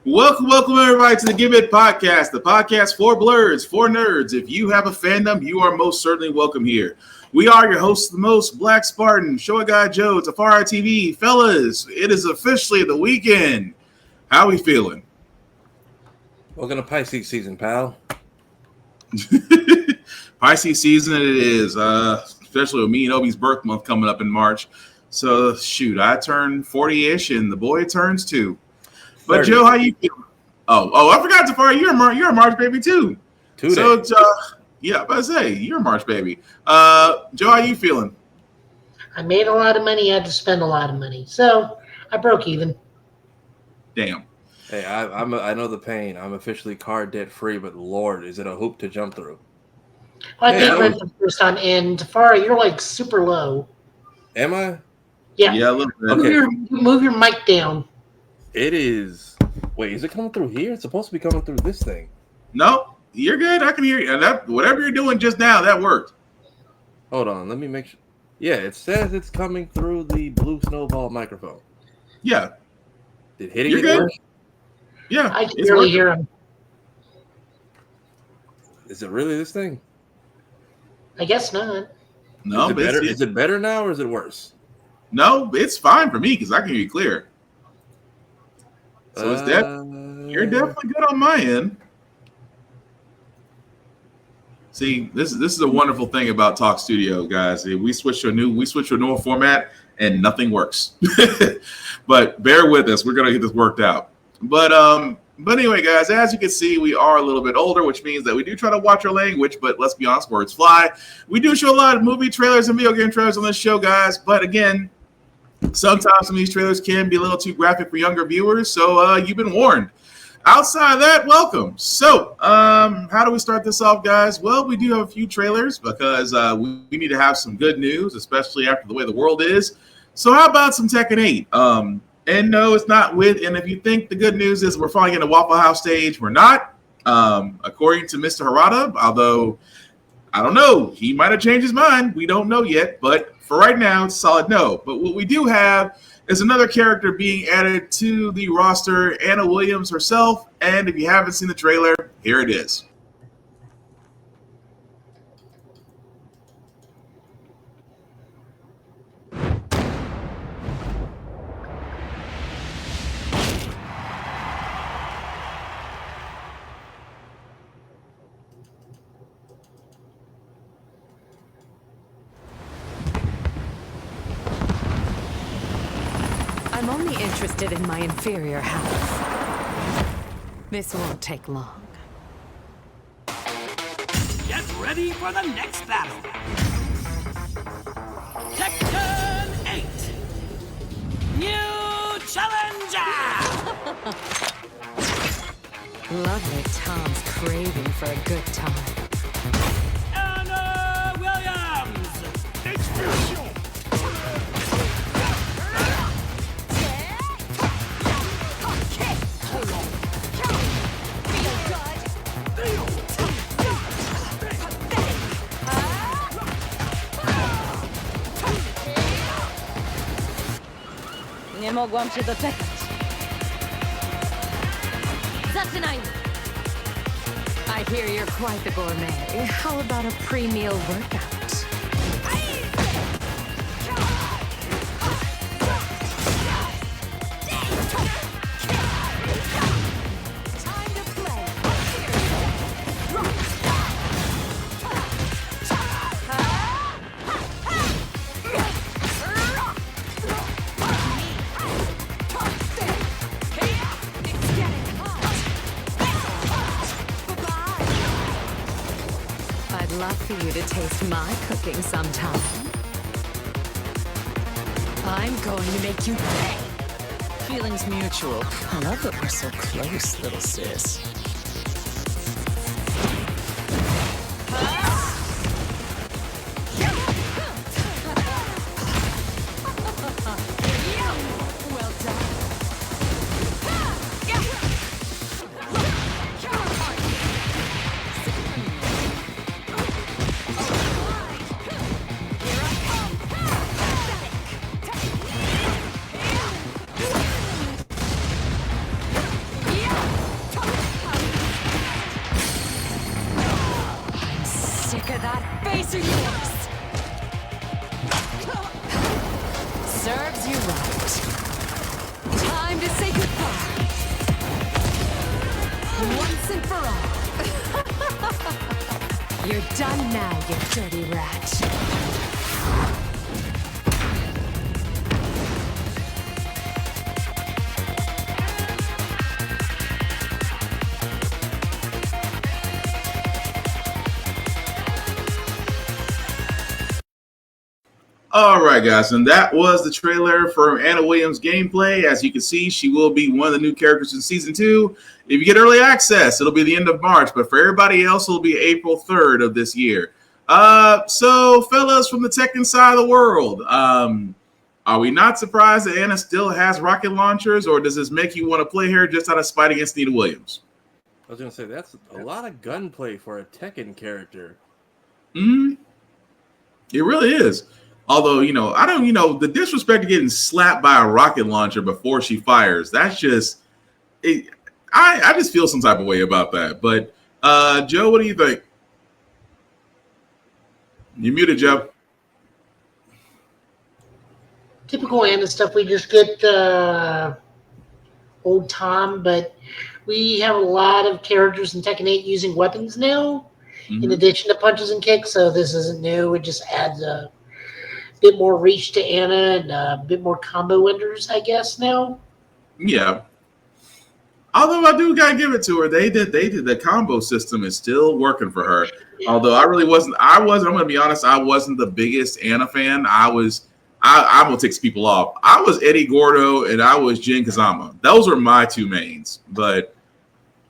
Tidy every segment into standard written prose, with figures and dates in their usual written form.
Welcome everybody to the Give It Podcast, the podcast for blurs, for nerds. If you have a fandom, you are most certainly welcome here. We are your hosts, the most Black Spartan, Showa Guy Joe, Tafari TV. Fellas, it is officially the weekend. How we feeling? Welcome to Pisces season, pal. Pisces season it is, especially with me and Obi's birth month coming up in March. So, shoot, I turn 40-ish and the boy turns 2. But 30. Joe, how you feeling? Oh, I forgot Tafari. You're a March baby too. 2 days. So, yeah, I was about to say you're a March baby. Joe, how you feeling? I made a lot of money. I had to spend a lot of money, so I broke even. Damn. Hey, I know the pain. I'm officially car debt free, but Lord, is it a hoop to jump through? Well, I did rent the first time, and Tafari, you're like super low. Am I? Yeah. Yeah, a little bit. Okay. Move your mic down. It is. Wait, is it coming through here? It's supposed to be coming through this thing. No, you're good. I can hear you. And that whatever you're doing just now, that worked. Hold on, let me make sure. Yeah, it says it's coming through the blue snowball microphone. Yeah. Did hitting you're it good. work? Yeah. I can barely hear him. Is it really this thing? I guess not. No, is it better now or is it worse? No, it's fine for me because I can hear you clear. So you're definitely good on my end. See, this is a wonderful thing about Talk Studio, guys. We switch to a normal format and nothing works. But bear with us. We're gonna get this worked out. But anyway, guys, as you can see, we are a little bit older, which means that we do try to watch our language, but let's be honest, words fly. We do show a lot of movie trailers and video game trailers on this show, guys. But again, sometimes some of these trailers can be a little too graphic for younger viewers, so you've been warned. Outside of that, welcome. So, how do we start this off, guys? Well, we do have a few trailers because we need to have some good news, especially after the way the world is. So how about some Tekken 8? And no, it's not with, and if you think the good news is we're finally getting a Waffle House stage, we're not. According to Mr. Harada, although I don't know, he might have changed his mind. We don't know yet, but for right now, it's a solid no. But what we do have is another character being added to the roster, Anna Williams herself. And if you haven't seen the trailer, here it is. I'm only interested in my inferior half. This won't take long. Get ready for the next battle! Tekken 8! New Challenger! Lovely Tom's craving for a good time. Anna Williams! Expulsion! Nie mogłam się doczekać. Zaczynajmy! I hear you're quite the gourmet. How about a pre-meal workout? I'd love for you to taste my cooking sometime. I'm going to make you pay. Feelings mutual. I love that we're so close, little sis. Well done. Look at that face of yours. Serves you right. Time to say goodbye. Once and for all. You're done now, you dirty rat. All right, guys, and that was the trailer for Anna Williams' gameplay. As you can see, she will be one of the new characters in Season 2. If you get early access, it'll be the end of March, but for everybody else, it'll be April 3rd of this year. So, fellas from the Tekken side of the world, are we not surprised that Anna still has rocket launchers, or does this make you want to play her just out of spite against Nina Williams? I was going to say, that's a lot of gunplay for a Tekken character. It really is. Although, I don't, the disrespect of getting slapped by a rocket launcher before she fires, that's just, I just feel some type of way about that. But, Joe, what do you think? You're muted, Joe. Typical Anna stuff. We just get old Tom, but we have a lot of characters in Tekken 8 using weapons now, in addition to punches and kicks, so this isn't new. It just adds a bit more reach to Anna and a bit more combo enders, I guess, now. Yeah. Although I do gotta give it to her. They did the combo system is still working for her. Although I wasn't, I'm gonna be honest, I wasn't the biggest Anna fan. I'm gonna take some people off. I was Eddie Gordo and I was Jin Kazama. Those were my two mains. But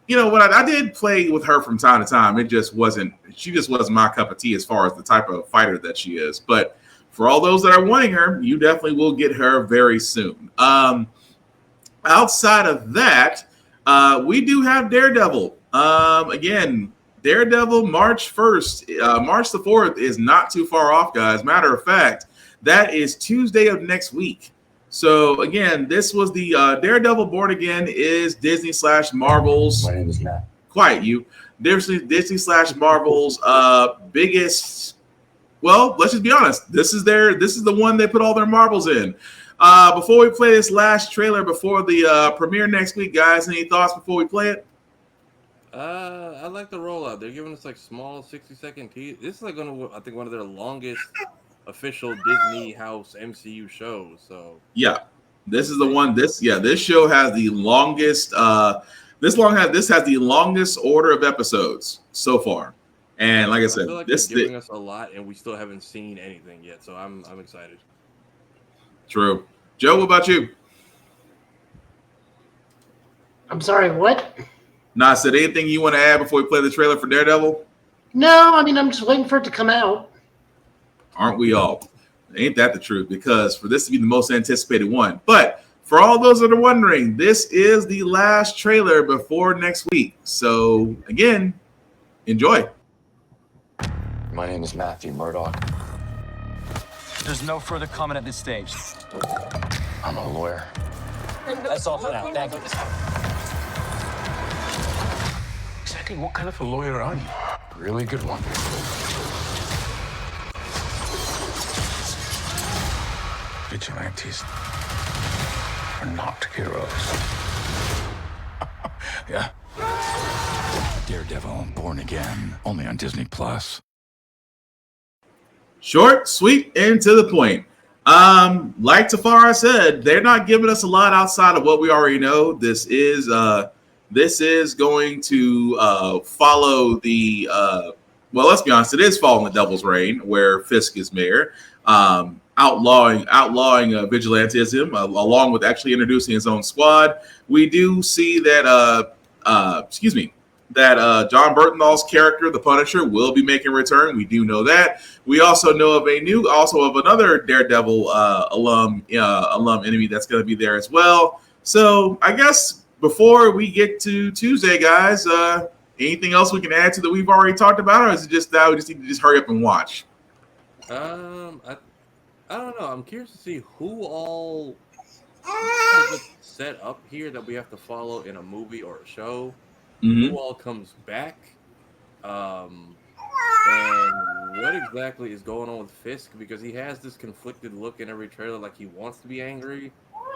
what I did play with her from time to time. She just wasn't my cup of tea as far as the type of fighter that she is. But for all those that are wanting her, you definitely will get her very soon. Outside of that, we do have DareDevil. Again, DareDevil March 1st. March the 4th is not too far off, guys. Matter of fact, that is Tuesday of next week. So, again, this was the DareDevil Born Again is Disney/Marvel's. My name is Matt. Quiet, you. Disney/Marvel's biggest. Well, let's just be honest. This is the one they put all their marbles in. Before we play this last trailer before the premiere next week, guys, any thoughts before we play it? I like the rollout. They're giving us small 60-second tease. This is I think one of their longest official Disney House MCU shows. So yeah, this is the one. This show has the longest. This has the longest order of episodes so far. And like I said, feel like this they're giving us a lot, and we still haven't seen anything yet. So I'm excited. True. Joe, what about you? I'm sorry, what? I said anything you want to add before we play the trailer for DareDevil? No, I'm just waiting for it to come out. Aren't we all? Ain't that the truth? Because for this to be the most anticipated one. But for all those that are wondering, this is the last trailer before next week. So again, enjoy. My name is Matthew Murdoch. There's no further comment at this stage. I'm a lawyer. That's all for now. Thank you. Exactly what kind of a lawyer are you? Really good one. Vigilantes are not heroes. Yeah. Daredevil Born Again, only on Disney Plus. Short, sweet, and to the point. Like Tafara said, they're not giving us a lot outside of what we already know. This is going to follow the well, let's be honest, it is following the Devil's Reign, where Fisk is mayor, outlawing vigilantism, along with actually introducing his own squad. We do see that John Bernthal's character, the Punisher, will be making a return. We do know that. We also know of another Daredevil alum enemy that's going to be there as well. So I guess before we get to Tuesday, guys, anything else we can add to that we've already talked about, or is it just that we just need to just hurry up and watch? I don't know. I'm curious to see who all set up here that we have to follow in a movie or a show. Mm-hmm. Who all comes back? And what exactly is going on with Fisk? Because he has this conflicted look in every trailer, like he wants to be angry,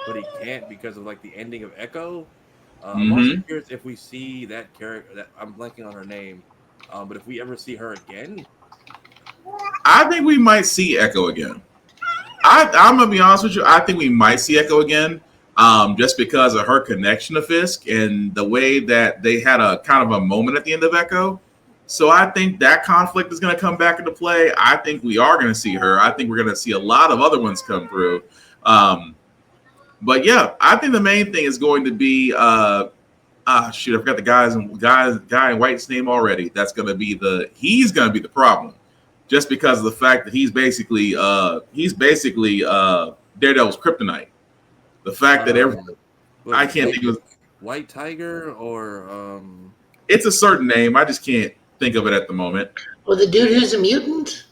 but he can't because of like the ending of Echo. I'm also curious if we see that character. That I'm blanking on her name, but if we ever see her again, I think we might see Echo again. I'm gonna be honest with you. I think we might see Echo again, just because of her connection to Fisk and the way that they had a kind of a moment at the end of Echo. So I think that conflict is going to come back into play. I think we are going to see her. I think we're going to see a lot of other ones come through. But yeah, I think the main thing is going to be I forgot the guy in White's name already. That's going to be he's going to be the problem, just because of the fact that he's basically Daredevil's kryptonite. The fact that I can't think of White Tiger or it's a certain name. I just can't think of it at the moment. Well, the dude who's a mutant?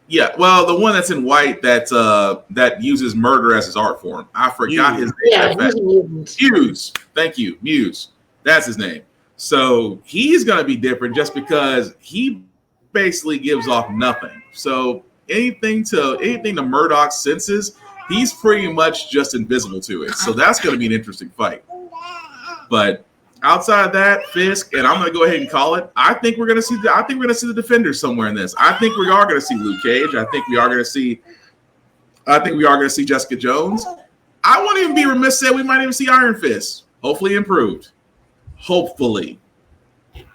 Yeah, well, the one that's in white that uses murder as his art form. I forgot his name. Yeah, he's a mutant. Muse. Thank you, Muse. That's his name. So he's going to be different just because he basically gives off nothing. So anything to Murdoch's senses, he's pretty much just invisible to it. So that's going to be an interesting fight. But outside of that, Fisk, and I'm going to go ahead and call it. I think we're going to see the Defenders somewhere in this. I think we are going to see Luke Cage. I think we are going to see Jessica Jones. I won't even be remiss to say we might even see Iron Fist. Hopefully improved. Hopefully.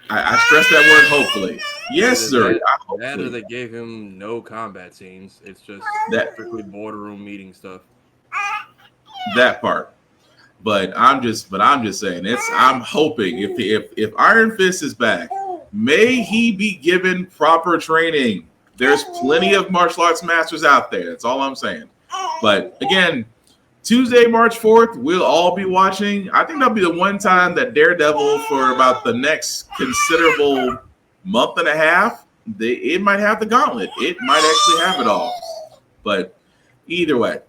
I stress that word hopefully. Yes, sir. That or they gave him no combat scenes. It's just strictly boardroom meeting stuff. That part. But I'm just saying I'm hoping if Iron Fist is back, may he be given proper training. There's plenty of martial arts masters out there. That's all I'm saying. But again, Tuesday, March 4th, we'll all be watching. I think that'll be the one time that Daredevil, for about the next considerable month and a half, it might have the gauntlet. It might actually have it all. But either way.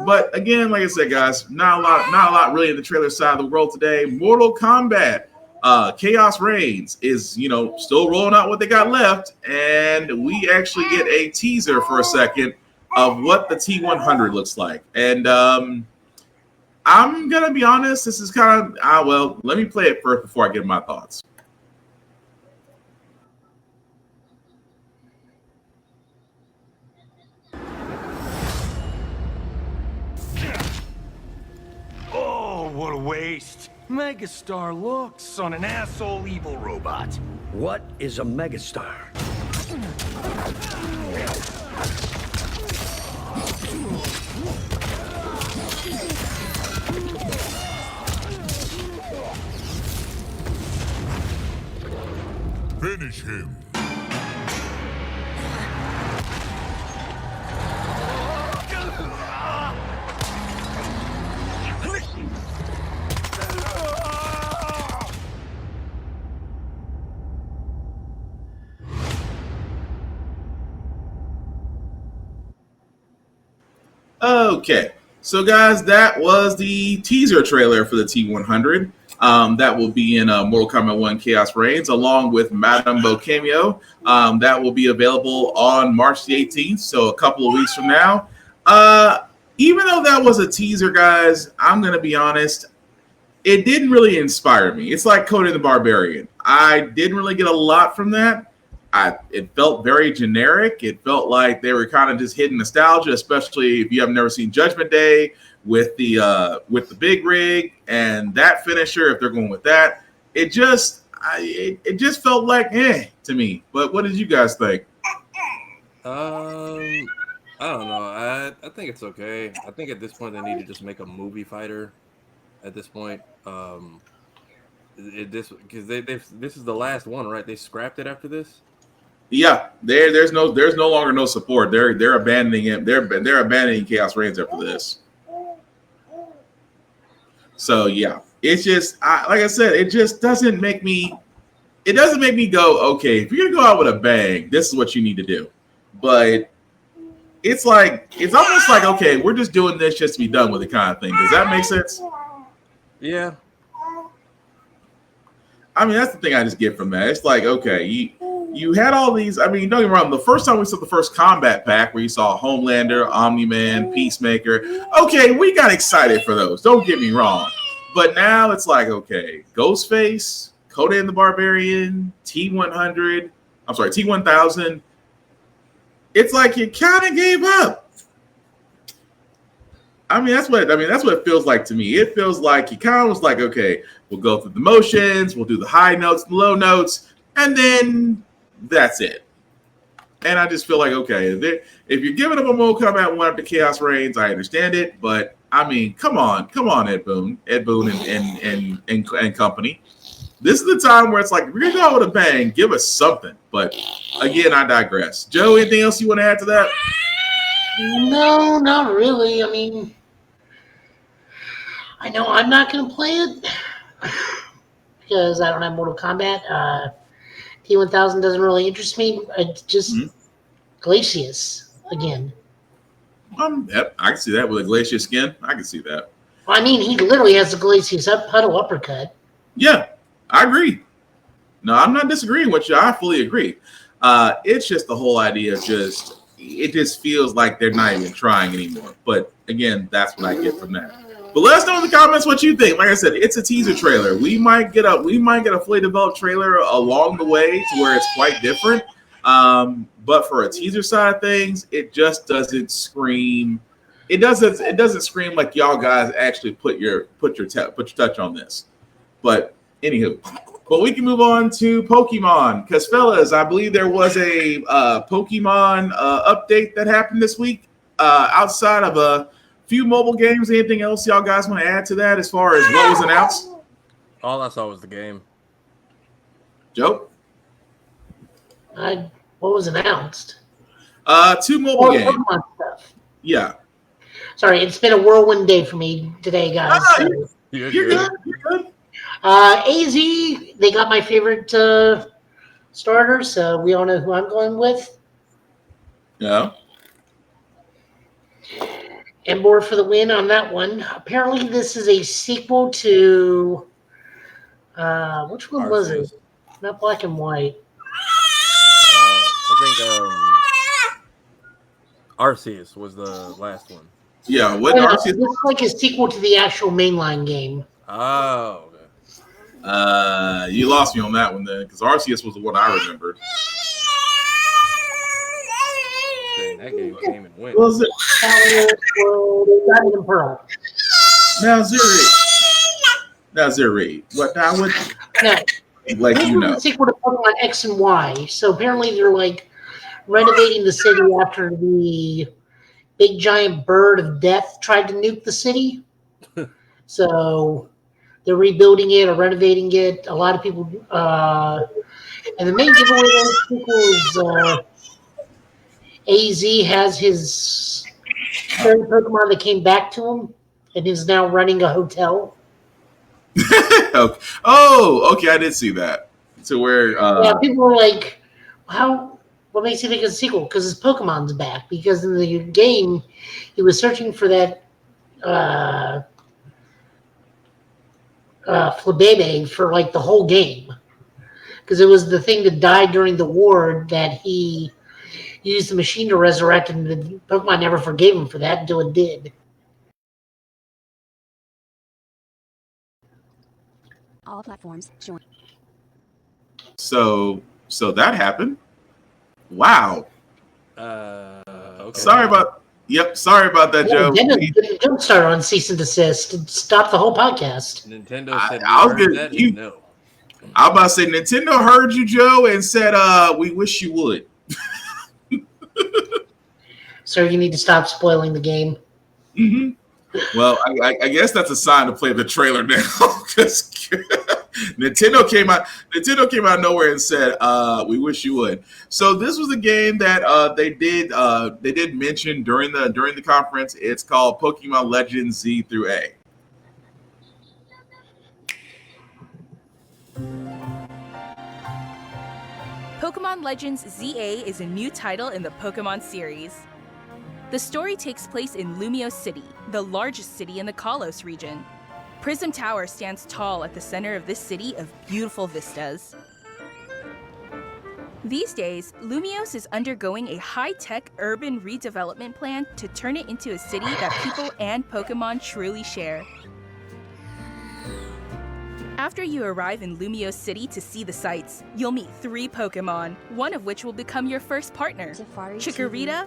But again, like I said, guys, not a lot really in the trailer side of the world today. Mortal Kombat, Chaos Reigns is, still rolling out what they got left, and we actually get a teaser for a second of what the T100 looks like. And I'm gonna be honest, this is kind of let me play it first before I give my thoughts. What a waste. Megastar looks on an asshole evil robot. What is a megastar? Finish him. Okay, so guys, that was the teaser trailer for the T100. That will be in Mortal Kombat 1 Chaos Reigns, along with Madame Bo cameo. That will be available on March the 18th, so a couple of weeks from now. Even though that was a teaser, guys, I'm going to be honest, it didn't really inspire me. It's like Conan the Barbarian. I didn't really get a lot from that. It felt very generic. It felt like they were kind of just hitting nostalgia, especially if you have never seen Judgment Day with the big rig and that finisher. If they're going with that, it just felt like to me. But what did you guys think? I don't know. I think it's okay. I think at this point they need to just make a movie fighter. At this point, this is the last one, right? They scrapped it after this. Yeah, there's no longer no support. They're abandoning it. They're abandoning Chaos Reigns after this. So yeah, it's just like I said, it just doesn't make me. It doesn't make me go, okay, if you're gonna go out with a bang, this is what you need to do. But it's almost like, okay, we're just doing this just to be done with it kind of thing. Does that make sense? Yeah. I mean, that's the thing I just get from that. It's like, okay, you had all these. I mean, don't get me wrong. The first time we saw the first combat pack, where you saw Homelander, Omni-Man, Peacemaker. Okay, we got excited for those. Don't get me wrong. But now it's like, okay, Ghostface, Conan the Barbarian, T-100. I'm sorry, T-1000. It's like you kind of gave up. I mean, that's what it feels like to me. It feels like he kind of was like, okay, we'll go through the motions, we'll do the high notes, the low notes, and then that's it. And I just feel like, okay, if you're giving up a Mortal Kombat 1 after Chaos Reigns, I understand it, but I mean, come on, Ed Boon and company. This is the time where it's like, we're gonna go with a bang, give us something. But again, I digress. Joe, anything else you want to add to that? No, not really. I mean, I know I'm not going to play it because I don't have Mortal Kombat. T-1000 doesn't really interest me. It's just Glacius again. Yep, I can see that with a Glacius skin. I can see that. Well, I mean, he literally has a Glacius puddle uppercut. Yeah, I agree. No, I'm not disagreeing with you. I fully agree. It's just the whole idea of it just feels like they're not even trying anymore. But again, that's what I get from that. But let us know in the comments what you think. Like I said, it's a teaser trailer. We might get a fully developed trailer along the way to where it's quite different. But for a teaser side of things, it just doesn't scream. It doesn't scream like y'all guys actually put your touch on this. But anywho. But we can move on to Pokemon, because fellas, I believe there was a Pokemon update that happened this week. Outside of a few mobile games, anything else y'all guys want to add to that as far as what was announced? All I saw was the game. Joe? What was announced? 2 mobile games. Pokemon stuff. Yeah. Sorry, it's been a whirlwind day for me today, guys. You're good. You're good. AZ, they got my favorite starter, so we all know who I'm going with. Yeah. Emboar for the win on that one. Apparently, this is a sequel to which one was it? Not Black and White. I think Arceus was the last one. Yeah, what Arceus? It looks like a sequel to the actual mainline game. Oh. You lost me on that one then, because Arceus was the one I remembered. Dang, that game came and went. What was it? Diamond and Pearl. Now Zuri. What now? What? No. Like, this was a sequel to Pokemon X and Y. So apparently they're like renovating the city after the big giant bird of death tried to nuke the city. So they're rebuilding it or renovating it. A lot of people, and the main giveaway on the sequel is AZ has his third Pokemon that came back to him and is now running a hotel. Okay. Oh, okay, I did see that. To where yeah, people were like, what makes you think it's a sequel? Because his Pokemon's back. Because in the game, he was searching for that Flabébé for like the whole game, because it was the thing that died during the war that he used the machine to resurrect, and the Pokemon never forgave him for that until it did. All platforms join. So that happened. Wow. Okay. Sorry about that, Joe. Nintendo don't start on cease and desist and stop the whole podcast. Nintendo said no. I was about to say Nintendo heard you, Joe, and said, "We wish you would." So you need to stop spoiling the game. Mm-hmm. Well, I guess that's a sign to play the trailer now, because Nintendo came out of nowhere and said, "We wish you would." So this was a game that they did mention during the conference. It's called Pokemon Legends Z through A. Pokemon Legends ZA is a new title in the Pokemon series. The story takes place in Lumio City, the largest city in the Kalos region. Prism Tower stands tall at the center of this city of beautiful vistas. These days, Lumiose is undergoing a high-tech urban redevelopment plan to turn it into a city that people and Pokemon truly share. After you arrive in Lumiose City to see the sights, you'll meet 3 Pokemon, one of which will become your first partner, Chikorita,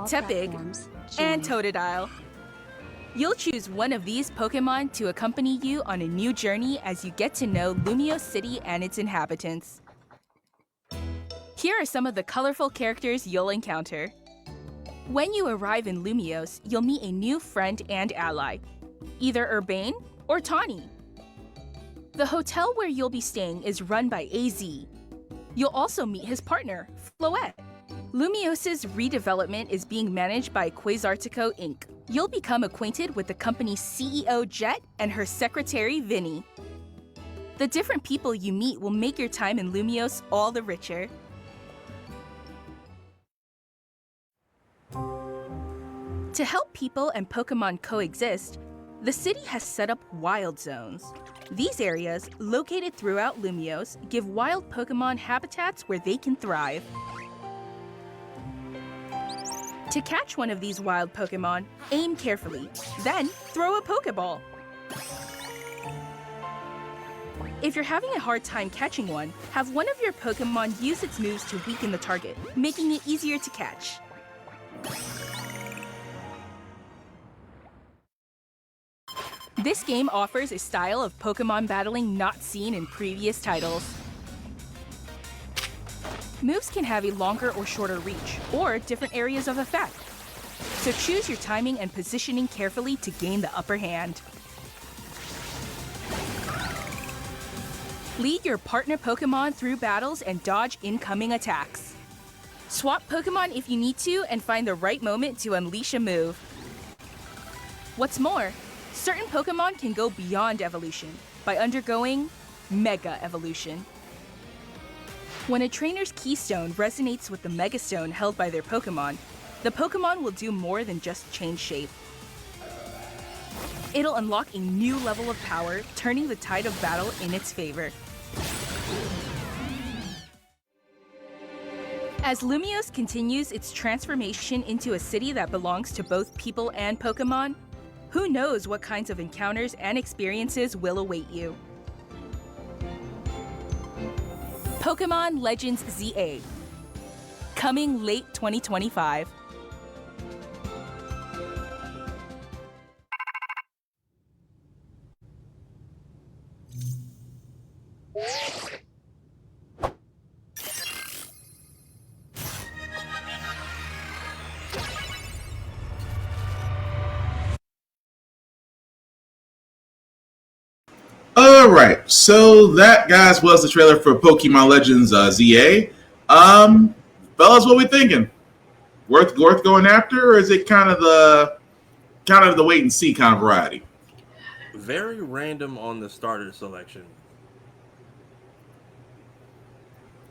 Tepig, and Totodile. You'll choose one of these Pokemon to accompany you on a new journey as you get to know Lumiose City and its inhabitants. Here are some of the colorful characters you'll encounter. When you arrive in Lumiose, you'll meet a new friend and ally, either Urbane or Tawny. The hotel where you'll be staying is run by AZ. You'll also meet his partner, Floette. Lumiose's redevelopment is being managed by Quasartico Inc. You'll become acquainted with the company's CEO Jet and her secretary Vinny. The different people you meet will make your time in Lumiose all the richer. To help people and Pokemon coexist, the city has set up wild zones. These areas, located throughout Lumiose, give wild Pokemon habitats where they can thrive. To catch one of these wild Pokemon, aim carefully, then throw a Pokeball. If you're having a hard time catching one, have one of your Pokemon use its moves to weaken the target, making it easier to catch. This game offers a style of Pokemon battling not seen in previous titles. Moves can have a longer or shorter reach, or different areas of effect. So choose your timing and positioning carefully to gain the upper hand. Lead your partner Pokemon through battles and dodge incoming attacks. Swap Pokemon if you need to and find the right moment to unleash a move. What's more, certain Pokemon can go beyond evolution by undergoing Mega Evolution. When a trainer's Keystone resonates with the Mega Stone held by their Pokemon, the Pokemon will do more than just change shape. It'll unlock a new level of power, turning the tide of battle in its favor. As Lumiose continues its transformation into a city that belongs to both people and Pokemon, who knows what kinds of encounters and experiences will await you. Pokemon Legends ZA, coming late 2025. All right, so that, guys, was the trailer for Pokemon Legends ZA. Fellas, what we thinking? Worth going after, or is it kind of the wait and see kind of variety? Very random on the starter selection.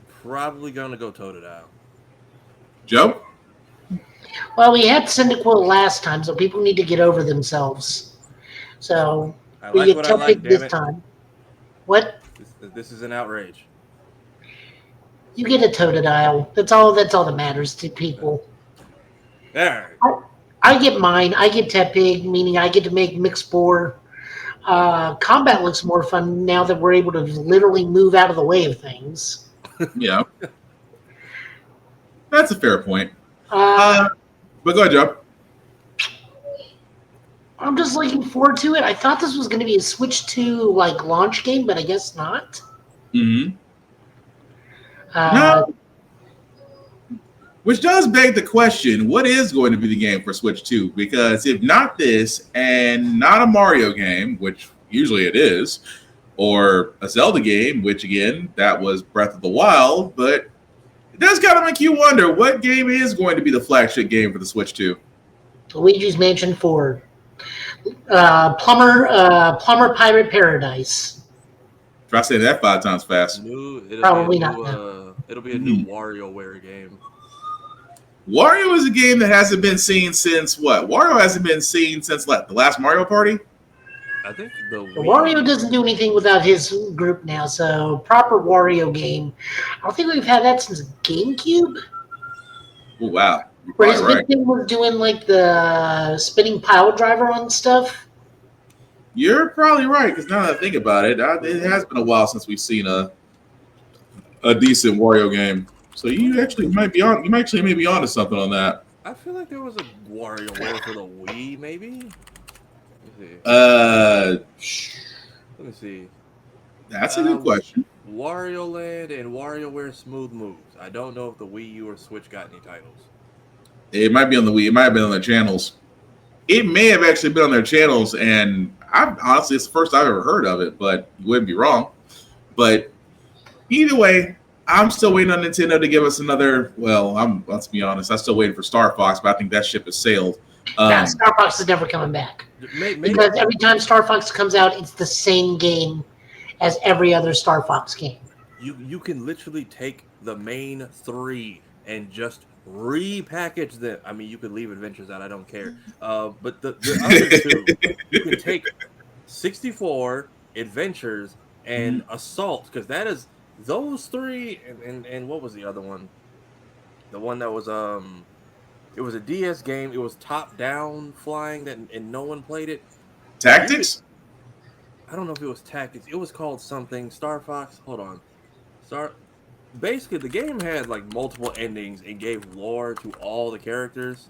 Probably gonna go Totodile. Joe? Well, we had Cyndaquil last time, so people need to get over themselves. So we get Tepig this time. What? This is an outrage. You get a Totodile. That's all that matters to people. There. I get mine. I get Tepig, meaning I get to make Mixbor. Combat looks more fun now that we're able to literally move out of the way of things. Yeah. That's a fair point. But go ahead, Joe. I'm just looking forward to it. I thought this was going to be a Switch 2 launch game, but I guess not. Mm-hmm. No. Which does beg the question, what is going to be the game for Switch 2? Because if not this, and not a Mario game, which usually it is, or a Zelda game, which again, that was Breath of the Wild, but it does kind of make you wonder, what game is going to be the flagship game for the Switch 2? Luigi's Mansion 4. Plumber Pirate Paradise. Try saying that 5 times fast. Probably not. It'll be a new WarioWare game. Wario is a game that hasn't been seen since what? Wario hasn't been seen since the last Mario Party? I think the Wario doesn't do anything without his group now, so proper Wario game. I don't think we've had that since GameCube. Oh, wow. You're Where his probably big thing was doing like the spinning pile driver on stuff. You're probably right, because now that I think about it, it has been a while since we've seen a decent Wario game. So you actually might be on. You actually may be onto something on that. I feel like there was a WarioWare for the Wii, maybe. Let me see. That's a good question. Wario Land and WarioWare Smooth Moves. I don't know if the Wii U or Switch got any titles. It might be on the Wii. It might have been on their channels. It may have actually been on their channels, and honestly, it's the first I've ever heard of it, but you wouldn't be wrong. But either way, I'm still waiting on Nintendo to give us another. Well, let's be honest, I'm still waiting for Star Fox, but I think that ship has sailed. Star Fox is never coming back. Because every time Star Fox comes out, it's the same game as every other Star Fox game. You can literally take the main three and just repackage them. I mean, you could leave Adventures out. I don't care. But the other two, you can take 64, Adventures, and Assault, because that is those three. And what was the other one? The one that was it was a DS game. It was top down flying and no one played it. Tactics? I don't know if it was Tactics. It was called something. Star Fox. Hold on. Basically, the game had like multiple endings and gave lore to all the characters.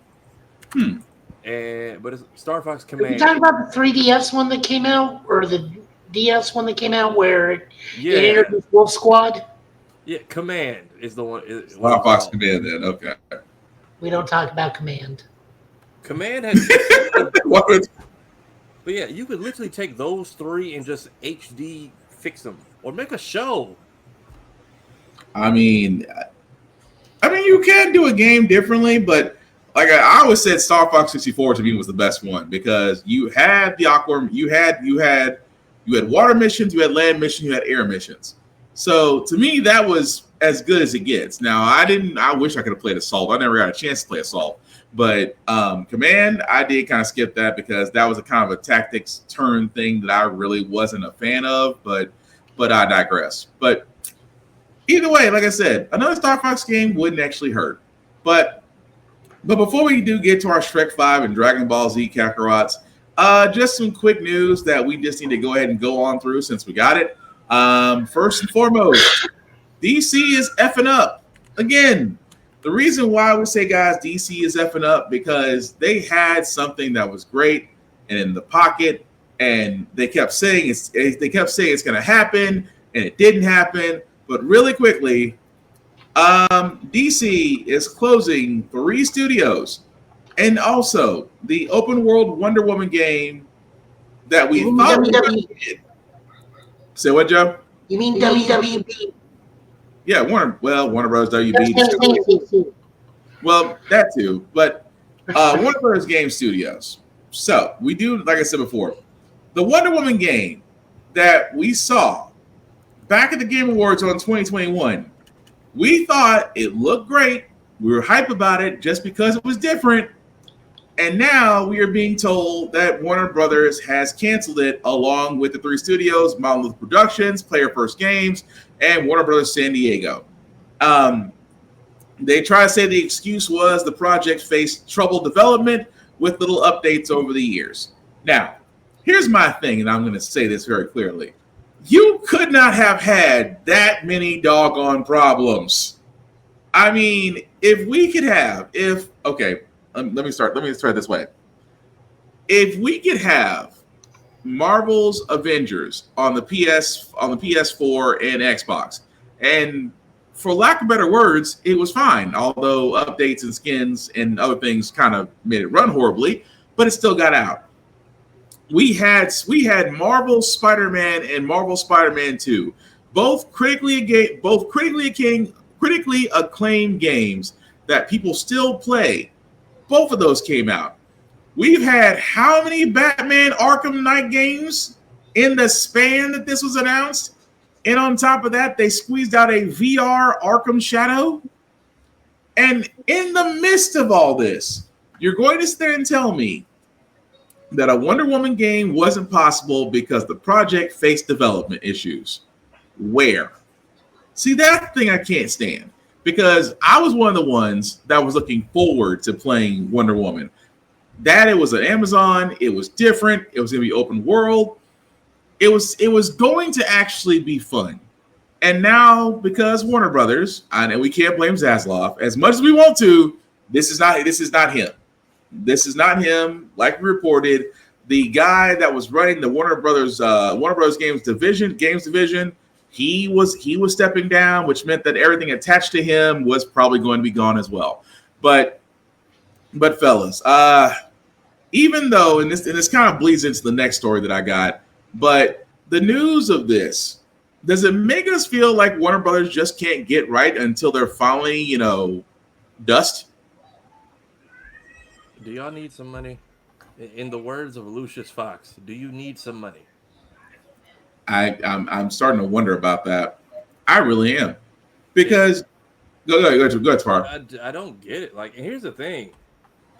But it's Star Fox Command. Are you talking about the 3DS one that came out, or the DS one that came out where it introduced Wolf Squad? Yeah, Command is the one. Star Fox Command, then. Okay. We don't talk about Command. Command had. But yeah, you could literally take those three and just HD fix them or make a show. I mean, you can do a game differently, but like I always said, Star Fox 64 to me was the best one because you had the awkward, you had water missions, you had land missions, you had air missions. So to me, that was as good as it gets. Now, I wish I could have played Assault. I never got a chance to play Assault. But Command, I did kind of skip that because that was a kind of a tactics turn thing that I really wasn't a fan of. But I digress. But either way, like I said, another Star Fox game wouldn't actually hurt. But before we do get to our Shrek 5 and Dragon Ball Z Kakarot's, just some quick news that we just need to go ahead and go on through since we got it. First and foremost, DC is effing up again. The reason why we say, guys, DC is effing up because they had something that was great and in the pocket, and they kept saying it's going to happen, and it didn't happen. But really quickly, DC is closing 3 studios, and also the open world Wonder Woman game that we thought we did. Say what, Joe? You mean WWB? Yeah, Warner Bros. WB. Well, that too, but Warner Bros. Game Studios. So we do, like I said before, the Wonder Woman game that we saw back at the Game Awards on 2021. We thought it looked great. We were hype about it just because it was different. And now we are being told that Warner Brothers has canceled it along with the 3 studios, Monolith Productions, Player First Games, and Warner Brothers San Diego. They try to say the excuse was the project faced troubled development with little updates over the years. Now, here's my thing, and I'm going to say this very clearly. You could not have had that many doggone problems. I mean, if we could have, let me start this way. If we could have Marvel's Avengers on the PS4 and Xbox, and for lack of better words, it was fine. Although updates and skins and other things kind of made it run horribly, but it still got out. We had Marvel Spider-Man and Marvel Spider-Man 2, both critically acclaimed games that people still play. Both of those came out. We've had how many Batman Arkham Knight games in the span that this was announced? And on top of that, they squeezed out a VR Arkham Shadow. And in the midst of all this, you're going to sit there and tell me that a Wonder Woman game wasn't possible because the project faced development issues. Where? See, that's the thing I can't stand, because I was one of the ones that was looking forward to playing Wonder Woman. That it was an Amazon, it was different, it was going to be open world. It was going to actually be fun. And now, because Warner Brothers, and we can't blame Zaslav as much as we want to, this is not him. This is not him. Like we reported, the guy that was running the Warner Brothers Games division, he was stepping down, which meant that everything attached to him was probably going to be gone as well. But fellas, even though, and this kind of bleeds into the next story that I got, but the news of this, does it make us feel like Warner Brothers just can't get right until they're finally, dust? Do y'all need some money? In the words of Lucius Fox, do you need some money? I'm starting to wonder about that. I really am, because go ahead, Far. I don't get it. Like, and here's the thing,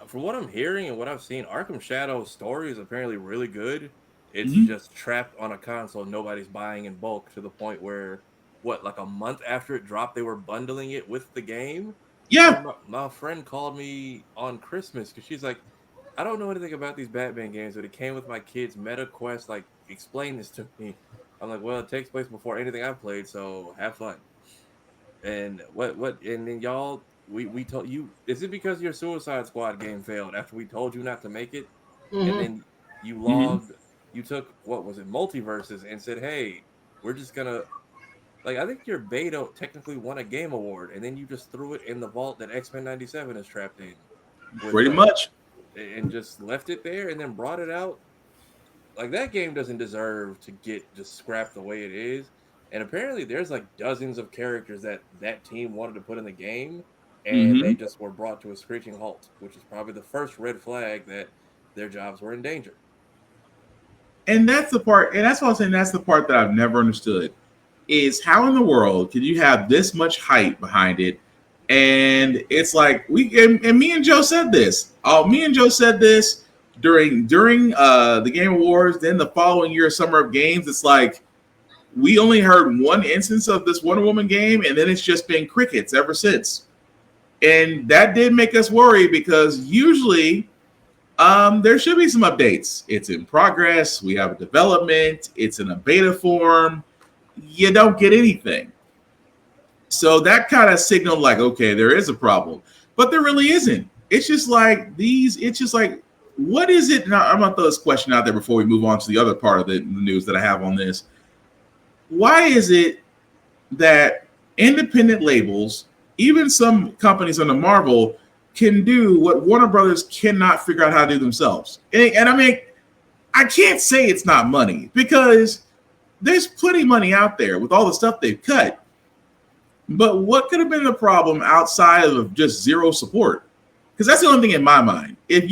from what I'm hearing and what I've seen, Arkham Shadow's story is apparently really good. It's just trapped on a console nobody's buying in bulk, to the point where, like a month after it dropped, they were bundling it with the game. Yeah. My friend called me on Christmas because she's like, I don't know anything about these Batman games, but it came with my kids' Meta Quest. Like, explain this to me. I'm like, well, it takes place before anything I've played, so have fun. And and then y'all, we told you, is it because your Suicide Squad game failed after we told you not to make it? And then you logged, you took, what was it, Multiverses, and said, hey, we're just gonna, like, I think your beta technically won a game award, and then you just threw it in the vault that X-Men 97 is trapped in. Pretty much. And just left it there and then brought it out. Like, that game doesn't deserve to get just scrapped the way it is. And apparently there's like dozens of characters that team wanted to put in the game, and they just were brought to a screeching halt, which is probably the first red flag that their jobs were in danger. And that's the part, and that's what I'm saying, that's the part that I've never understood, is how in the world can you have this much hype behind it? And it's like, and me and Joe said this. Me and Joe said this during the Game Awards. Then the following year, Summer of Games, it's like we only heard one instance of this Wonder Woman game, and then it's just been crickets ever since. And that did make us worry, because usually there should be some updates. It's in progress. We have a development. It's in a beta form. You don't get anything. So that kind of signaled like, okay, there is a problem, but there really isn't. It's just like what is it? Now, I'm gonna throw this question out there before we move on to the other part of the news that I have on this. Why is it that independent labels, even some companies under Marvel, can do what Warner Brothers cannot figure out how to do themselves? And I mean, I can't say it's not money, because there's plenty of money out there with all the stuff they've cut. But what could have been the problem outside of just zero support? Because that's the only thing in my mind. If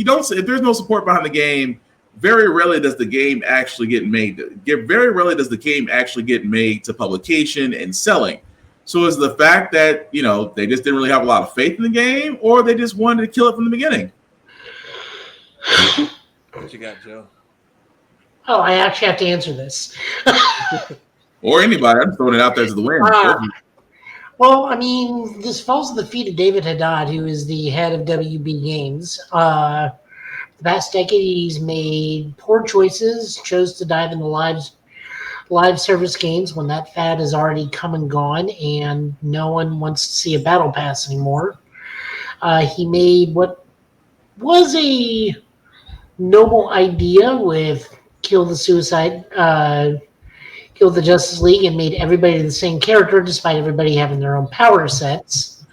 there's no support behind the game, very rarely does the game actually get made. Very rarely does the game actually get made to publication and selling. So is the fact that, they just didn't really have a lot of faith in the game, or they just wanted to kill it from the beginning? What you got, Joe? Oh, I actually have to answer this. Or anybody. I'm throwing it out there to the wind. Well, I mean, this falls to the feet of David Haddad, who is the head of WB Games. The past decade, he's made poor choices, chose to dive into live service games when that fad has already come and gone, and no one wants to see a battle pass anymore. He made what was a noble idea with Kill the Justice League, and made everybody the same character despite everybody having their own power sets.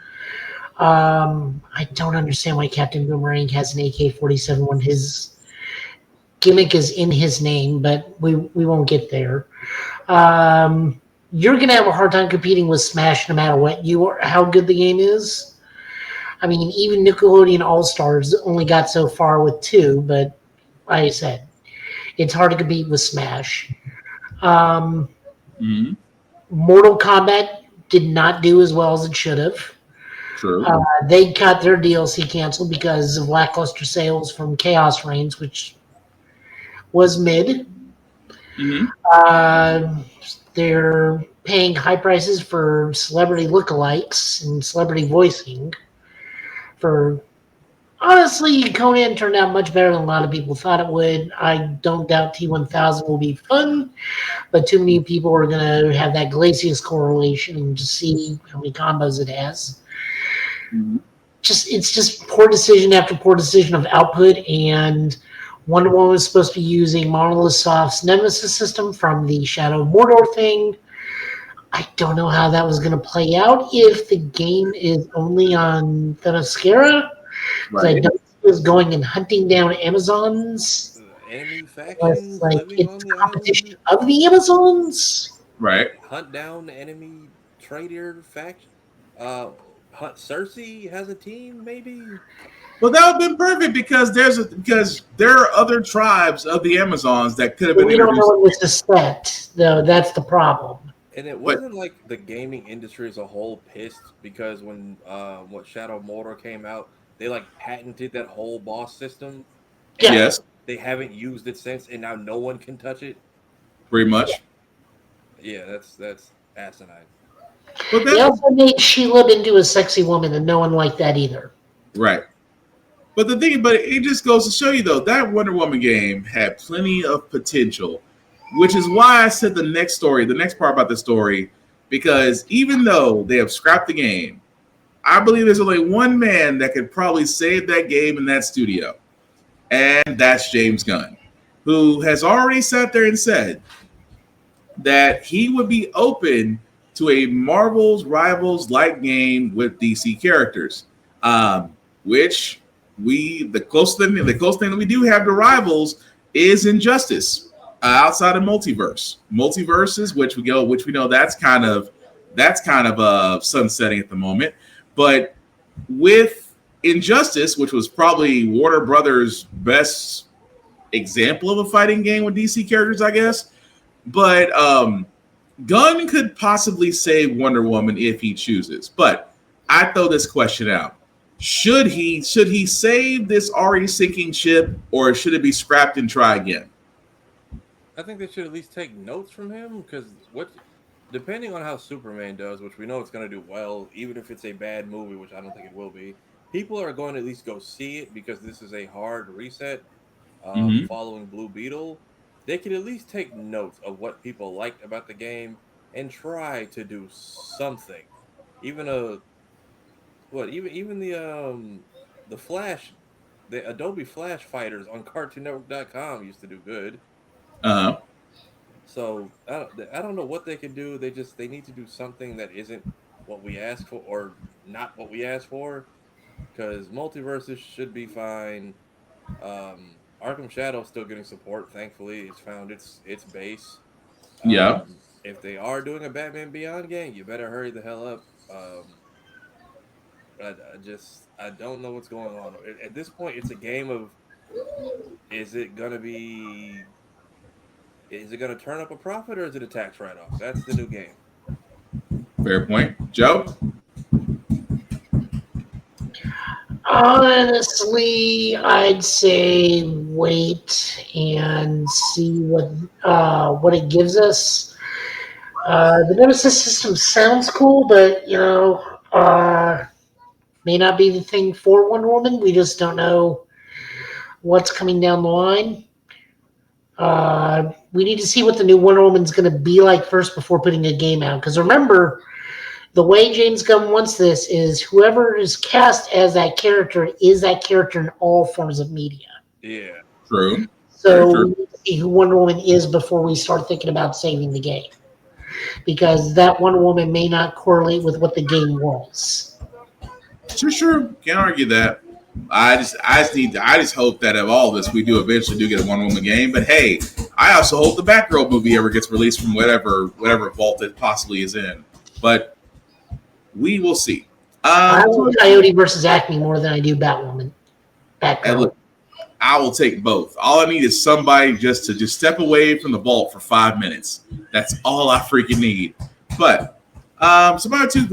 I don't understand why Captain Boomerang has an AK-47 when his gimmick is in his name, but we won't get there. You're going to have a hard time competing with Smash no matter how good the game is. I mean, even Nickelodeon All-Stars only got so far with 2, but like I said, it's hard to compete with Smash. Mortal Kombat did not do as well as it should have. True. They got their DLC canceled because of lackluster sales from Chaos Reigns, which was mid. They're paying high prices for celebrity lookalikes and celebrity voicing. Honestly, Conan turned out much better than a lot of people thought it would. I don't doubt T1000 will be fun, but too many people are going to have that Glacius correlation and just see how many combos it has. It's just poor decision after poor decision of output, and Wonder Woman was supposed to be using Monolith Soft's Nemesis system from the Shadow of Mordor thing. I don't know how that was going to play out if the game is only on Themyscira. Right. I don't think it was going and hunting down Amazons. Enemy factions, like it's competition of the Amazons. Right. Hunt down enemy trader faction. Cersei has a team, maybe. Well, that would have been perfect because there are other tribes of the Amazons that could have been. We don't know what this is set, though. That's the problem. And it wasn't like the gaming industry as a whole pissed because when Shadow of Mordor came out, they like patented that whole boss system. Yeah. Yes. They haven't used it since, and now no one can touch it. Pretty much. Yeah, that's asinine. But they also made Sheila into a sexy woman, and no one liked that either. Right. But it just goes to show you though that Wonder Woman game had plenty of potential, which is why I said the next part about the story, because even though they have scrapped the game, I believe there's only one man that could probably save that game in that studio, and that's James Gunn, who has already sat there and said that he would be open to a Marvel's Rivals-like game with DC characters, which the close thing that we do have to Rivals is Injustice outside of Multiverses, which we know that's kind of sunsetting at the moment. But with Injustice, which was probably Warner Brothers' best example of a fighting game with DC characters, I guess. But Gunn could possibly save Wonder Woman if he chooses. But I throw this question out. Should he save this already sinking ship, or should it be scrapped and try again? I think they should at least take notes from him, because depending on how Superman does, which we know it's going to do well, even if it's a bad movie, which I don't think it will be, people are going to at least go see it because this is a hard reset following Blue Beetle. They could at least take notes of what people liked about the game and try to do something. Even the Flash, the Adobe Flash fighters on CartoonNetwork.com used to do good. So I don't know what they can do. They need to do something that isn't what we asked for, or not what we asked for, because Multiverses should be fine. Arkham Shadow's still getting support. Thankfully, it's found its base. If they are doing a Batman Beyond game, you better hurry the hell up. I don't know what's going on. At this point, it's a game of, is it going to turn up a profit, or is it a tax write-off? That's the new game. Fair point. Joe? Honestly, I'd say wait and see what it gives us. The Nemesis system sounds cool, but may not be the thing for Wonder Woman. We just don't know what's coming down the line. We need to see what the new Wonder Woman's going to be like first before putting a game out. Because remember, the way James Gunn wants this is whoever is cast as that character is that character in all forms of media. Yeah. True. So we need to see who Wonder Woman is before we start thinking about saving the game. Because that Wonder Woman may not correlate with what the game was. Sure. Can't argue that. I just hope that of all this we do eventually get a Wonder Woman game. But hey, I also hope the Batgirl movie ever gets released from whatever vault it possibly is in. But we will see. I like Coyote versus Acme more than I do Batwoman. Batgirl. Look, I will take both. All I need is somebody just to step away from the vault for 5 minutes. That's all I freaking need. But some other two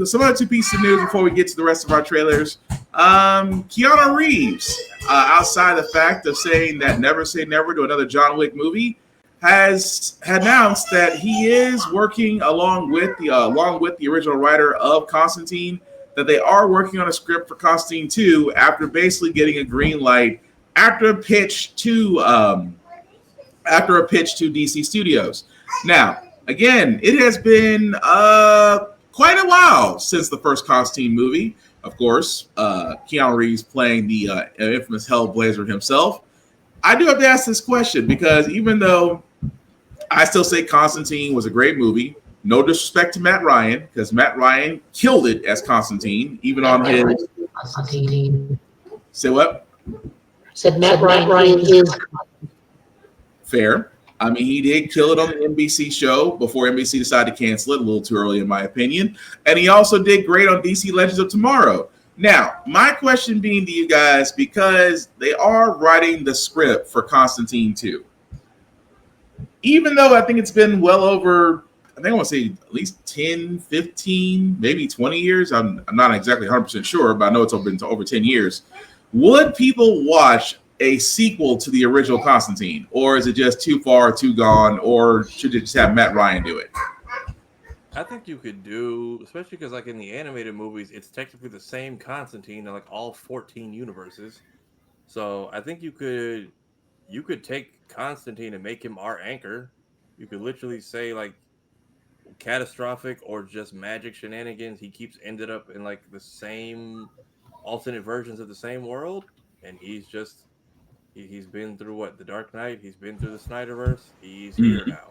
pieces of news before we get to the rest of our trailers. Keanu Reeves, outside the fact of saying that never say never to another John Wick movie, has announced that he is working along with the original writer of Constantine, that they are working on a script for Constantine 2 after basically getting a green light after a pitch to DC Studios. Now, again, it has been quite a while since the first Constantine movie. Of course, Keanu Reeves playing the infamous Hellblazer himself. I do have to ask this question because even though I still say Constantine was a great movie, no disrespect to Matt Ryan, because Matt Ryan killed it as Constantine, even on his... Constantine. Say what? Said Matt Ryan is... Fair. I mean, he did kill it on the NBC show before NBC decided to cancel it a little too early, in my opinion. And he also did great on DC Legends of Tomorrow. Now, my question being to you guys, because they are writing the script for Constantine 2, even though I think it's been well over, I think I want to say at least 10, 15, maybe 20 years. I'm not exactly 100% sure, but I know it's been over 10 years. Would people watch a sequel to the original Constantine, or is it just too far, too gone, or should you just have Matt Ryan do it? I think you could do, especially because like in the animated movies, it's technically the same Constantine in like all 14 universes. So I think you could take Constantine and make him our anchor. You could literally say like catastrophic or just magic shenanigans. He keeps ended up in like the same alternate versions of the same world, and he's been through what, the Dark Knight. He's been through the Snyderverse. He's here now.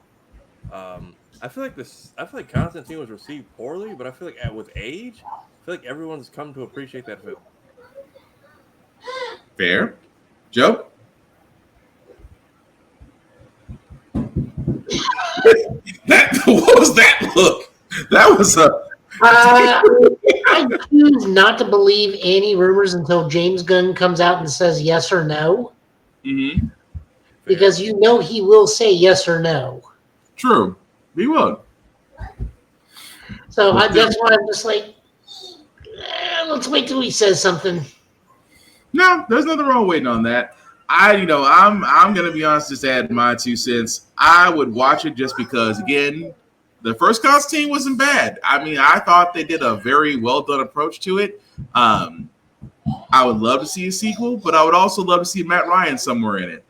I feel like Constantine was received poorly, but I feel like with age, I feel like everyone's come to appreciate that film. Fair. Joe? What was that look? That was a... I choose not to believe any rumors until James Gunn comes out and says yes or no. Mm-hmm. Because you know he will say yes or no. True. He will. So that's why I'm just like, let's wait till he says something. No, there's nothing wrong waiting on that. I'm gonna be honest, just add my 2 cents. I would watch it just because, again, the first Constantine wasn't bad. I mean, I thought they did a very well done approach to it. I would love to see a sequel, but I would also love to see Matt Ryan somewhere in it.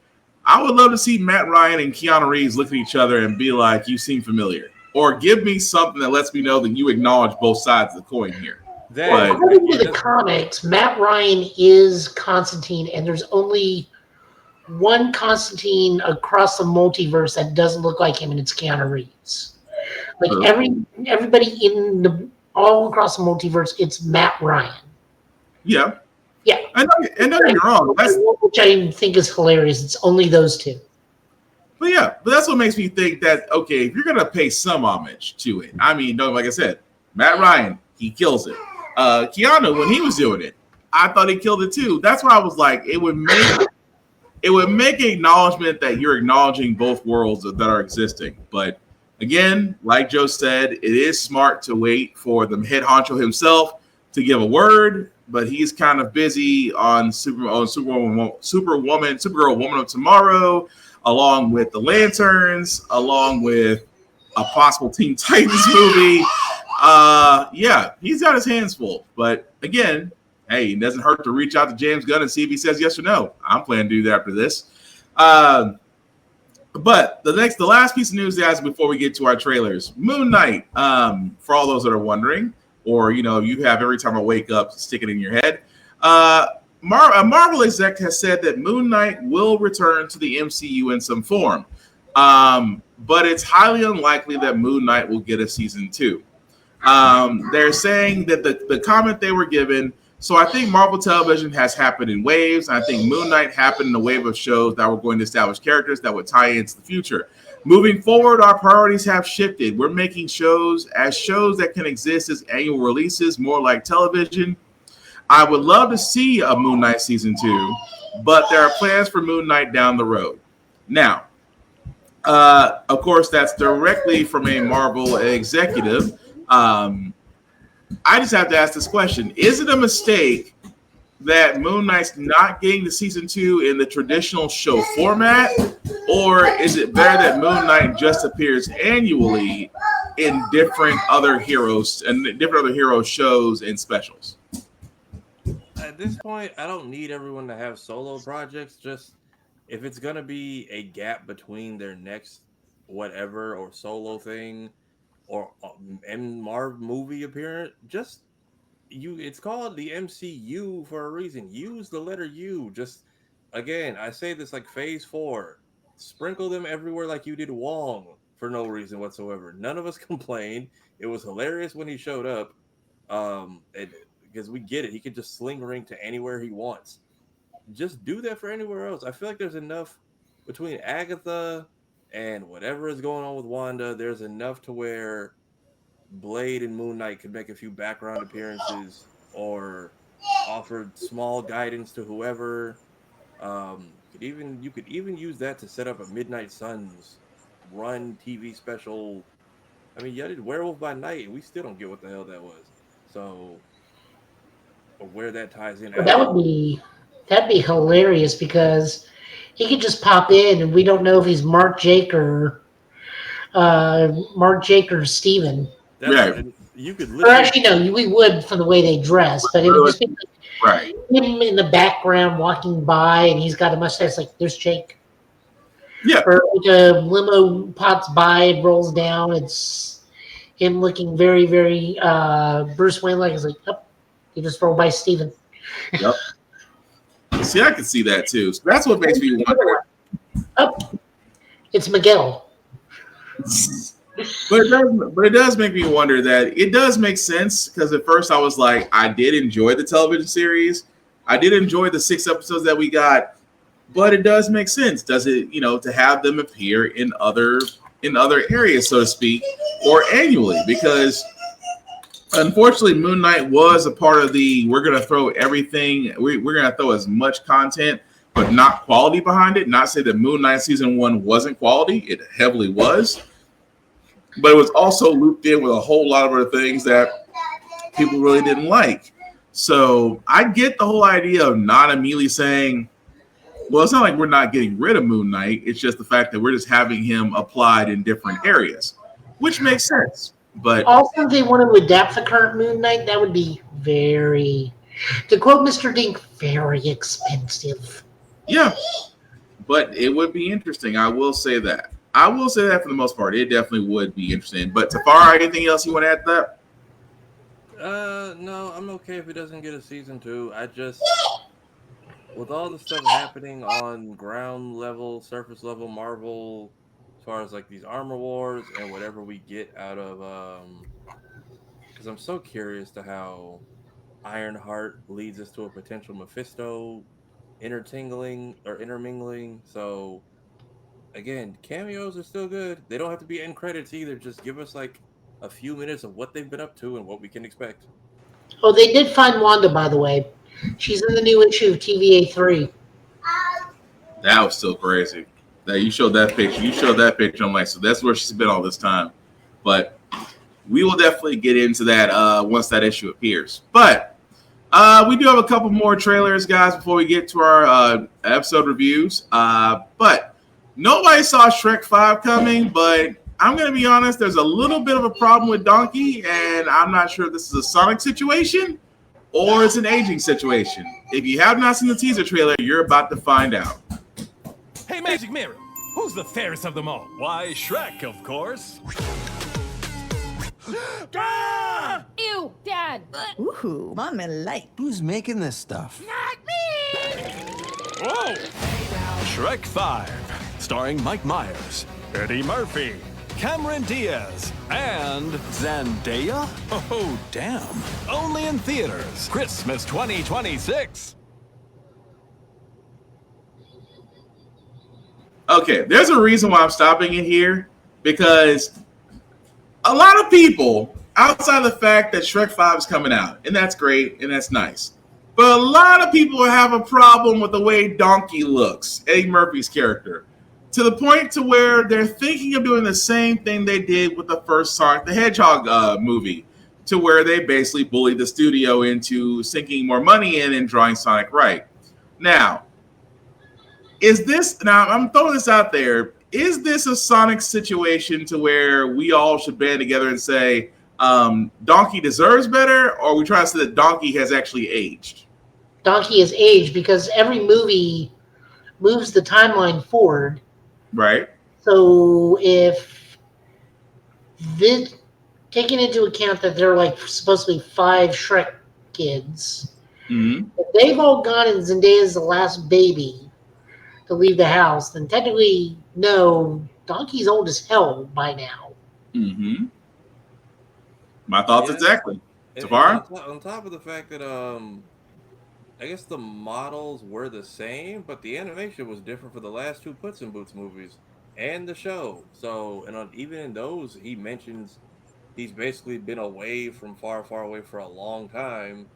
I would love to see Matt Ryan and Keanu Reeves look at each other and be like, "You seem familiar," or give me something that lets me know that you acknowledge both sides of the coin here. According to the comics, Matt Ryan is Constantine, and there's only one Constantine across the multiverse that doesn't look like him, and it's Keanu Reeves. Like everybody all across the multiverse, it's Matt Ryan. Yeah. Yeah. And don't get me wrong. Which I think is hilarious. It's only those two. But that's what makes me think that, okay, if you're going to pay some homage to it, I mean, like I said, Matt Ryan, he kills it. Keanu, when he was doing it, I thought he killed it too. That's why I was like, it would make acknowledgement that you're acknowledging both worlds that are existing. But again, like Joe said, it is smart to wait for the head honcho himself to give a word, but he's kind of busy on Supergirl, Woman of Tomorrow, along with the Lanterns, along with a possible Teen Titans movie. He's got his hands full. But again, hey, it doesn't hurt to reach out to James Gunn and see if he says yes or no. I'm planning to do that after this. But the last piece of news, guys, before we get to our trailers, Moon Knight. For all those that are wondering, or you have every time I wake up, stick it in your head. A Marvel exec has said that Moon Knight will return to the MCU in some form, but it's highly unlikely that Moon Knight will get a season 2. They're saying that the comment they were given. So I think Marvel Television has happened in waves. I think Moon Knight happened in a wave of shows that were going to establish characters that would tie into the future. Moving forward, our priorities have shifted. We're making shows that can exist as annual releases, more like television. I would love to see a Moon Knight season 2, but there are plans for Moon Knight down the road. Now, of course, that's directly from a Marvel executive. I just have to ask this question. Is it a mistake that Moon Knight's not getting the season 2 in the traditional show format, or is it better that Moon Knight just appears annually in different other heroes and different other hero shows and specials? At this point, I don't need everyone to have solo projects. Just if it's gonna be a gap between their next whatever or solo thing or Marv movie appearance, just it's called the MCU for a reason. Use the letter U. Just again, I say this like Phase 4. Sprinkle them everywhere like you did Wong for no reason whatsoever. None of us complained. It was hilarious when he showed up. Because we get it. He could just sling ring to anywhere he wants. Just do that for anywhere else. I feel like there's enough between Agatha and whatever is going on with Wanda. There's enough to where Blade and Moon Knight could make a few background appearances or offer small guidance to whoever. You could even use that to set up a Midnight Suns run TV special. I mean, y'all did Werewolf by Night, and we still don't get what the hell that was. So, or where that ties in. That'd be hilarious because he could just pop in, and we don't know if he's Mark Jake or Steven. Right. You could. Or actually, no, we would from the way they dress, but it would just be right. Him in the background walking by, and he's got a mustache. Like, there's Jake. Yeah. Or like a limo pops by and rolls down. It's him looking very, very Bruce Wayne like. It's like, oh, he just rolled by Steven. Yep. See, I can see that too. So that's what makes me wonder. Oh, it's Miguel. But it does make me wonder that it does make sense, because at first I was like, I did enjoy the television series. I did enjoy the 6 episodes that we got, but it does make sense. Does it, to have them appear in other areas, so to speak, or annually? Because unfortunately, Moon Knight was a part of we're going to throw everything, we're going to throw as much content, but not quality behind it. Not say that Moon Knight season 1 wasn't quality. It heavily was. But it was also looped in with a whole lot of other things that people really didn't like. So I get the whole idea of not immediately saying, well, it's not like we're not getting rid of Moon Knight. It's just the fact that we're just having him applied in different areas, which makes sense. But also, if they want to adapt the current Moon Knight, that would be very, to quote Mr. Dink, very expensive. Yeah, but it would be interesting. I will say that. I will say that for the most part, it definitely would be interesting. But Tafara, anything else you want to add to that? No, I'm okay if it doesn't get a season 2. I just, with all the stuff happening on ground level, surface level Marvel, as far as like these Armor Wars and whatever we get out of, because I'm so curious to how Ironheart leads us to a potential Mephisto intermingling. So again, cameos are still good. They don't have to be end credits either. Just give us like a few minutes of what they've been up to and what we can expect. Oh, they did find Wanda, by the way. She's in the new issue of TVA 3. That was still crazy. That you showed that picture. I'm like, so that's where she's been all this time. But we will definitely get into that once that issue appears. But we do have a couple more trailers, guys, before we get to our episode reviews. But nobody saw Shrek 5 coming, but I'm going to be honest, there's a little bit of a problem with Donkey, and I'm not sure if this is a Sonic situation or it's an aging situation. If you have not seen the teaser trailer, you're about to find out. Hey, Magic Mirror, who's the fairest of them all? Why, Shrek, of course. Ew, Dad! Ooh, mommy like. Who's making this stuff? Not me! Whoa! Shrek 5, starring Mike Myers, Eddie Murphy, Cameron Diaz, and Zendaya? Oh, damn. Only in theaters, Christmas 2026. Okay, there's a reason why I'm stopping it here, because a lot of people, outside of the fact that Shrek 5 is coming out, and that's great, and that's nice, but a lot of people have a problem with the way Donkey looks, Eddie Murphy's character, to the point to where they're thinking of doing the same thing they did with the first Sonic the Hedgehog movie. to where they basically bullied the studio into sinking more money in and drawing Sonic right. Now, I'm throwing this out there. Is this a Sonic situation to where we all should band together and say Donkey deserves better, or are we trying to say that Donkey has actually aged? Donkey has aged because every movie moves the timeline forward. Right. So if this, taking into account that there are like supposed to be 5 Shrek kids, if they've all gone and Zendaya's the last baby to leave the house, then technically, no, Donkey's old as hell by now. My thoughts exactly. Tafara? On top of the fact that I guess the models were the same, but the animation was different for the last 2 Puss in Boots movies and the show. So, and even in those, he mentions he's basically been away from far away for a long time.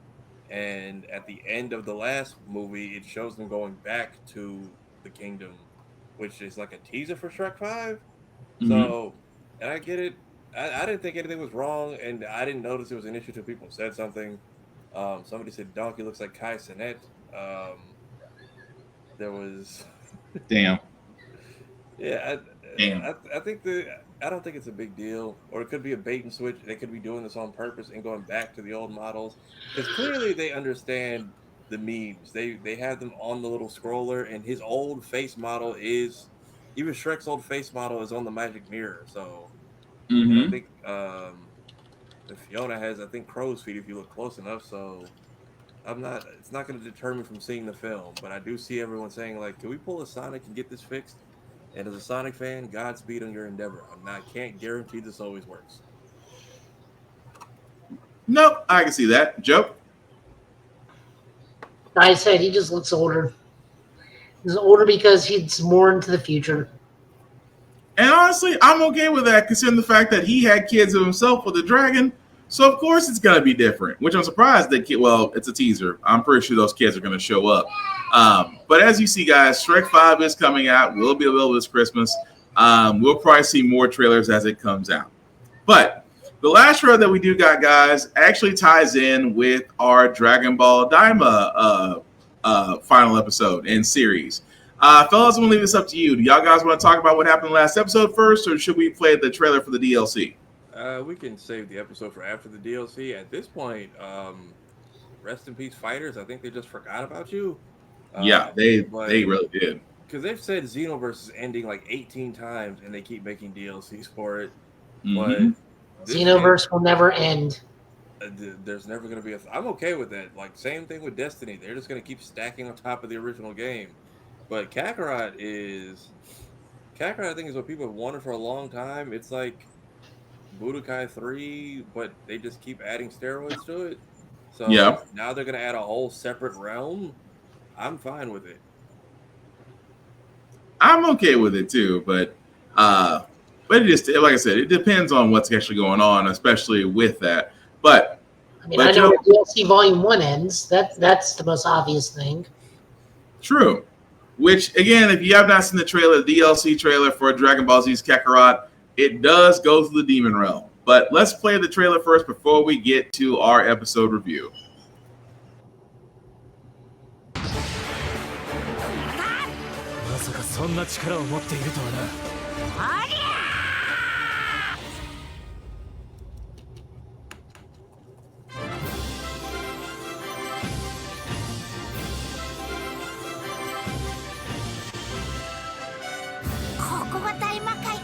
And at the end of the last movie, it shows them going back to the kingdom, which is like a teaser for Shrek 5. So, and I get it. I didn't think anything was wrong, and I didn't notice it was an issue until people said something. Somebody said Donkey looks like Kai Cenat. There was... Damn. Yeah, I think I don't think it's a big deal, or it could be a bait and switch. They could be doing this on purpose and going back to the old models, because clearly they understand the memes. They have them on the little scroller, and his old face model is, even Shrek's old face model is on the magic mirror. So I think Fiona has, I think, crow's feet if you look close enough. So it's not going to deter me from seeing the film, but I do see everyone saying, like, can we pull a Sonic and get this fixed? And as a Sonic fan, Godspeed on your endeavor. I can't guarantee this always works. Nope, I can see that. Joe? I said he just looks older. He's older because he's more into the future. And honestly, I'm okay with that, considering the fact that he had kids of himself with a dragon. So, of course, it's going to be different, which I'm surprised that, well, it's a teaser. I'm pretty sure those kids are going to show up. But as you see, guys, Shrek 5 is coming out. Will be available this Christmas. We'll probably see more trailers as it comes out. But the last trailer that we do got, guys, actually ties in with our Dragon Ball Daima final episode and series. Fellas, I'm going to leave this up to you. Do y'all guys want to talk about what happened in the last episode first, or should we play the trailer for the DLC? We can save the episode for after the DLC. At this point, rest in peace, fighters. I think they just forgot about you. Yeah, they really did. Because they've said Xenoverse is ending like 18 times, and they keep making DLCs for it. But Xenoverse will never end. There's never going to be I'm okay with that. Like, same thing with Destiny. They're just going to keep stacking on top of the original game. But Kakarot, I think, is what people have wanted for a long time. It's like Budokai 3, but they just keep adding steroids to it. So now they're going to add a whole separate realm. I'm fine with it. I'm okay with it too, but it just, like I said, it depends on what's actually going on, especially with that. But I know DLC Volume 1 ends. That's the most obvious thing. True. Which, again, if you have not seen the trailer, the DLC trailer for Dragon Ball Z's Kakarot, it does go through the Demon Realm. But let's play the trailer first before we get to our episode review. そんな力を持っているとはな。ありゃここが大魔界か。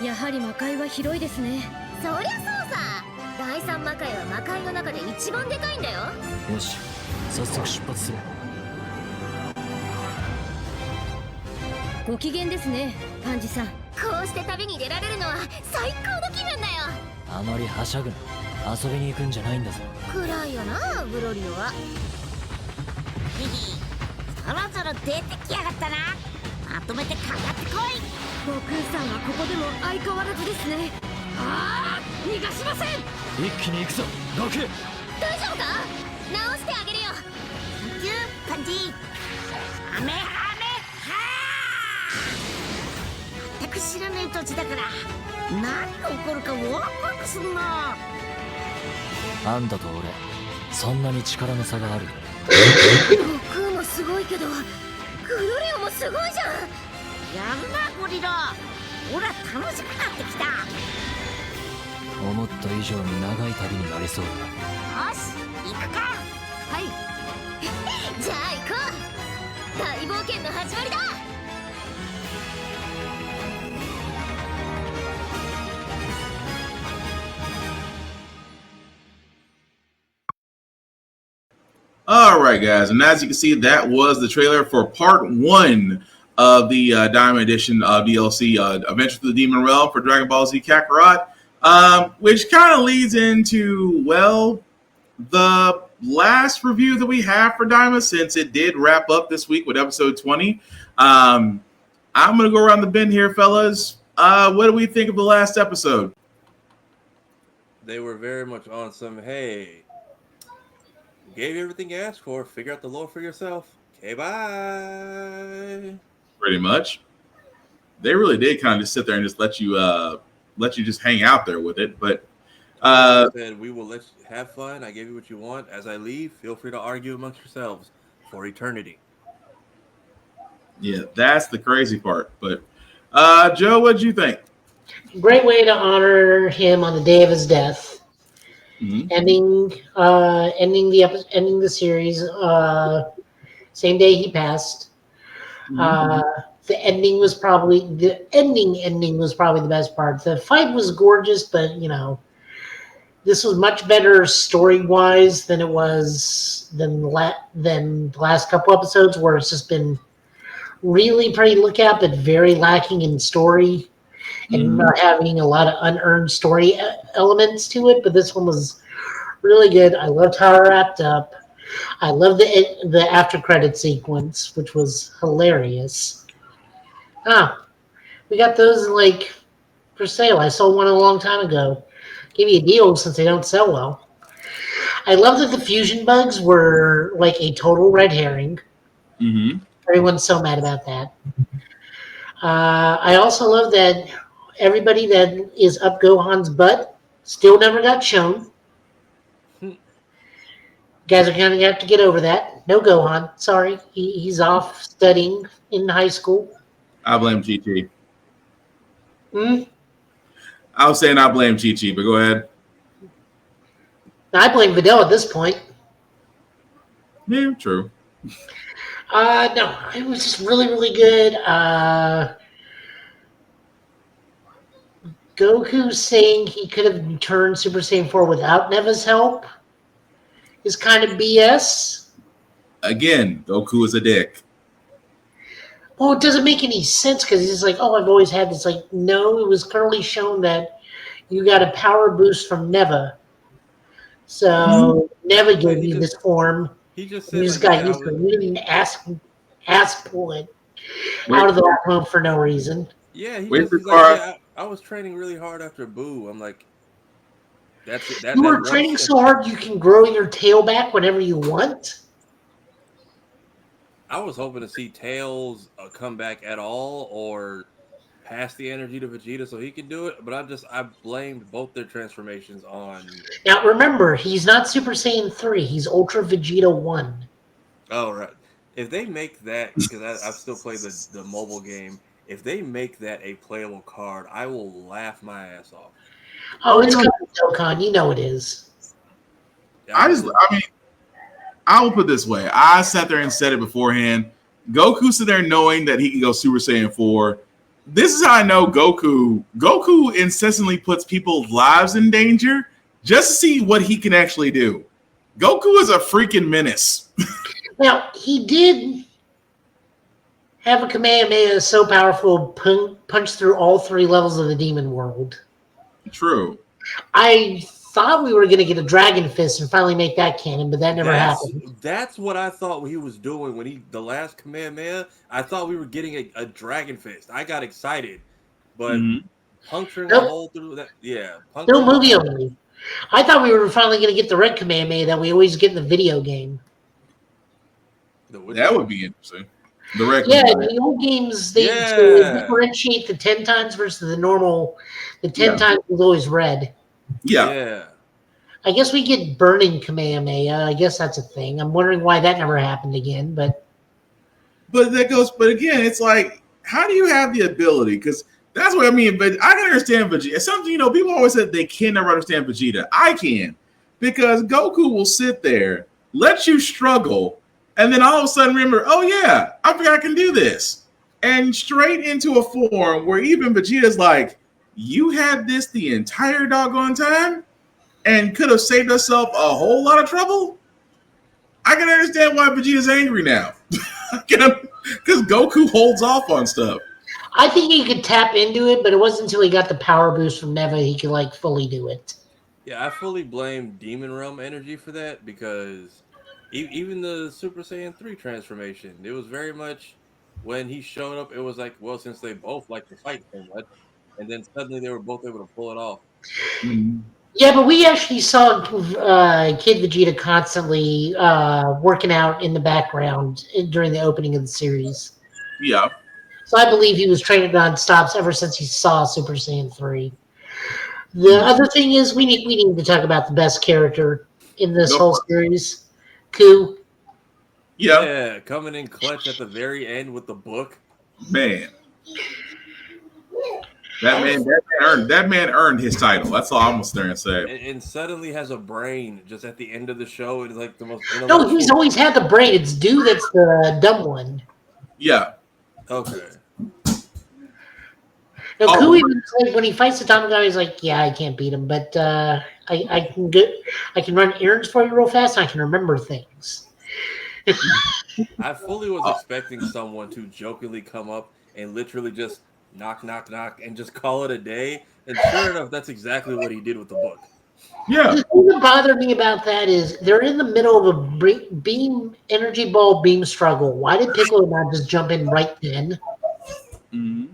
やはり魔界は広いですね。そりゃそうさ。第三魔界は魔界の中で一番でかいんだよ。よし、早速出発する。 ご機嫌ですね、パンジさん。こうして旅に出られるのは最高の気分だよ。あまりはしゃぐな。遊びに行くんじゃないんだぞ。暗いよな、ブロリオは。ヒヒ、そろそろ出てきやがったな。まとめてかかってこい。悟空さんはここでも相変わらずですね。ああ、逃がしません。一気に行くぞ、悟空。大丈夫か？直してあげるよ。キュー、パンジ。ハメハメ。 全く知らない土地だから何が起こるかワクワクするな。あんたと俺、そんなに力の差がある。悟空もすごいけど、グロリオもすごいじゃん。やるなゴリラ。ほら楽しくなってきた。思った以上に長い旅になりそうだ。よし行くか。はいじゃあ行こう。大冒険の始まりだ。All right, guys, and as you can see, that was the trailer for part 1 of the Diamond Edition DLC, Adventure Through the Demon Realm for Dragon Ball Z Kakarot, which kind of leads into, well, the last review that we have for Diamond, since it did wrap up this week with episode 20. I'm going to go around the bend here, fellas. What do we think of the last episode? They were very much on some, hey, gave you everything you asked for. Figure out the lore for yourself. Okay, bye. Pretty much. They really did kind of just sit there and just let you just hang out there with it. But said, we will let you have fun. I gave you what you want. As I leave, feel free to argue amongst yourselves for eternity. Yeah, that's the crazy part. But Joe, what did you think? Great way to honor him on the day of his death. Mm-hmm. Ending the series same day he passed. Mm-hmm. The ending was probably the best part. The fight was gorgeous, but this was much better story wise than it was than the last couple episodes, where it's just been really pretty to look at, but very lacking in story. And not having a lot of unearned story elements to it, but this one was really good. I loved how it wrapped up. I love the after credit sequence, which was hilarious. We got those for sale. I sold one a long time ago. Give me a deal since they don't sell well. I love that the fusion bugs were like a total red herring. Mm-hmm. Everyone's so mad about that. I also love that everybody that is up Gohan's butt still never got shown. Guys are going to have to get over that. No Gohan. Sorry. He's off studying in high school. I blame Chi-Chi. I was saying I blame Chi-Chi, but go ahead. I blame Videl at this point. Yeah, true. No, it was just really, really good. Goku saying he could have turned Super Saiyan 4 without Neva's help is kind of BS. Again, Goku is a dick. Well, it doesn't make any sense because he's like, oh, I've always had this. Like, no, it was clearly shown that you got a power boost from Neva. So Neva gave you this form. He just said, you just got used to it. You didn't ask pull it out of the room for no reason. Yeah, I was training really hard after Boo. I'm like, that's it. You were training so hard you can grow your tail back whenever you want? I was hoping to see Tails come back at all or pass the energy to Vegeta so he could do it, but I blamed both their transformations on... Now, remember, he's not Super Saiyan 3. He's Ultra Vegeta 1. Oh, right. If they make that, because I've still played the mobile game, if they make that a playable card, I will laugh my ass off. Oh, it's coming, Dokkan. You know it is. I will put it this way. I sat there and said it beforehand. Goku sat there knowing that he can go Super Saiyan 4. This is how I know Goku. Goku incessantly puts people's lives in danger just to see what he can actually do. Goku is a freaking menace. Now, he did have a Kamehameha so powerful, punch through all 3 levels of the demon world. True. I thought we were going to get a Dragon Fist and finally make that canon, but that never happened. That's what I thought he was doing when the last Kamehameha. I thought we were getting a Dragon Fist. I got excited, but puncturing the hole through that, yeah. No movie only. I thought we were finally going to get the red Kamehameha that we always get in the video game. That would be interesting. The red Kamehameha. The old games, they differentiate the 10 times versus the normal. The 10 times was always red. Yeah. I guess we get burning Kamehameha. I guess that's a thing. I'm wondering why that never happened again. But that goes. But again, it's like, how do you have the ability? Because that's what I mean. But I can understand Vegeta. Something, you know, people always said they can never understand Vegeta. I can, because Goku will sit there, let you struggle, and then all of a sudden remember, oh yeah, I forgot I can do this, and straight into a form where even Vegeta's like, you had this the entire doggone time and could have saved herself a whole lot of trouble. I can understand why Vegeta's angry now. Because Goku holds off on stuff. I think he could tap into it, but it wasn't until he got the power boost from Neva he could like fully do it. Yeah, I fully blame Demon Realm energy for that, because even the Super Saiyan 3 transformation, it was very much when he showed up, it was like, well, since they both like to fight so much, and then suddenly they were both able to pull it off. Mm-hmm. Yeah, but we actually saw Kid Vegeta constantly working out in the background during the opening of the series. Yeah. So I believe he was training non-stops ever since he saw Super Saiyan 3. The other thing is we need to talk about the best character in this whole series, Ku. Yeah, coming in clutch at the very end with the book. Man. That man earned his title. That's all I'm there and say. And suddenly has a brain just at the end of the show. It's like the most. No, he's always had the brain. It's Dude that's the dumb one. Yeah. Okay. No, Ku even like, when he fights the dumb guy, he's like, "Yeah, I can't beat him, but I can run errands for you real fast. And I can remember things." I fully was expecting someone to jokingly come up and literally just knock, knock, knock, and just call it a day. And sure enough, that's exactly what he did with the book. Yeah. The thing that bothered me about that is they're in the middle of a beam energy ball beam struggle. Why did Piccolo not just jump in right then? Mm-hmm.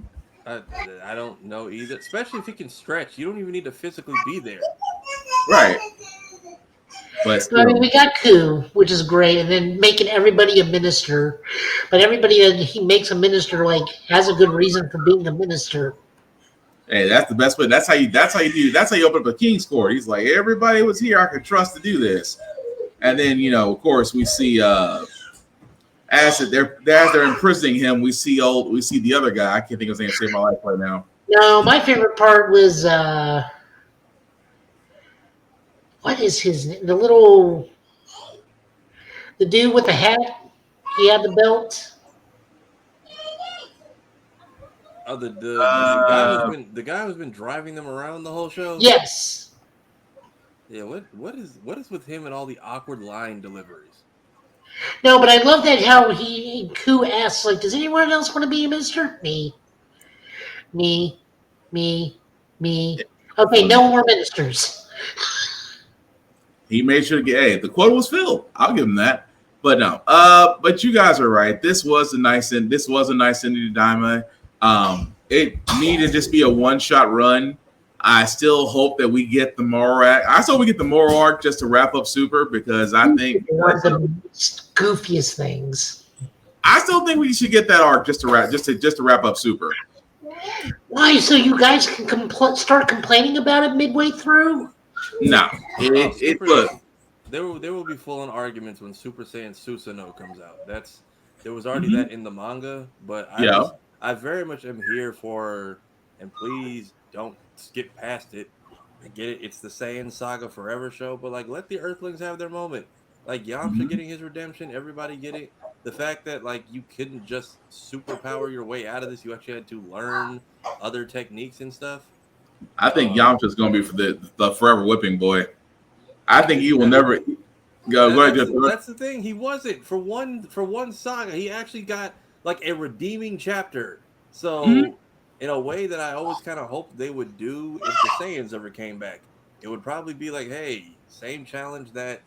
I don't know either. Especially if he can stretch, you don't even need to physically be there. Right. But I mean, we got Ku, which is great, and then making everybody a minister. But everybody that he makes a minister like has a good reason for being a minister. Hey, that's the best way. That's how you open up a King's Court. He's like, everybody was here I could trust to do this. And then, you know, of course, we see as they're imprisoning him, we see the other guy. I can't think of his name to save my life right now. No, my favorite part was what is his name? The dude with the hat. He had the belt. Oh, the guy who's been driving them around the whole show. Yes. Yeah. What is with him and all the awkward line deliveries? No, but I love that how Ku asks, like, does anyone else want to be a minister? Me. Okay, no more ministers. He made sure to get. The quota was filled. I'll give him that. But no. But you guys are right. This was a nice end. This was a nice ending to Daima. It needed to just be a one-shot run. I still hope that we get the Moro arc. I still we get the Moro arc just to wrap up Super, because I think one of the goofiest things. I still think we should get that arc just to wrap up Super. Why? So you guys can start complaining about it midway through? No, look. There will be full-on arguments when Super Saiyan Susanoo comes out. There was already that in the manga, but I very much am here for, and please don't skip past it. I get it. It's the Saiyan Saga Forever show, but like, let the Earthlings have their moment. Like Yamcha getting his redemption, everybody get it. The fact that like you couldn't just superpower your way out of this, you actually had to learn other techniques and stuff. I think Yamcha's going to be for the forever whipping boy. I think he will never go. That's the thing. He wasn't for one saga. He actually got like a redeeming chapter. So in a way that I always kind of hoped they would do if the Saiyans ever came back, it would probably be like, hey, same challenge that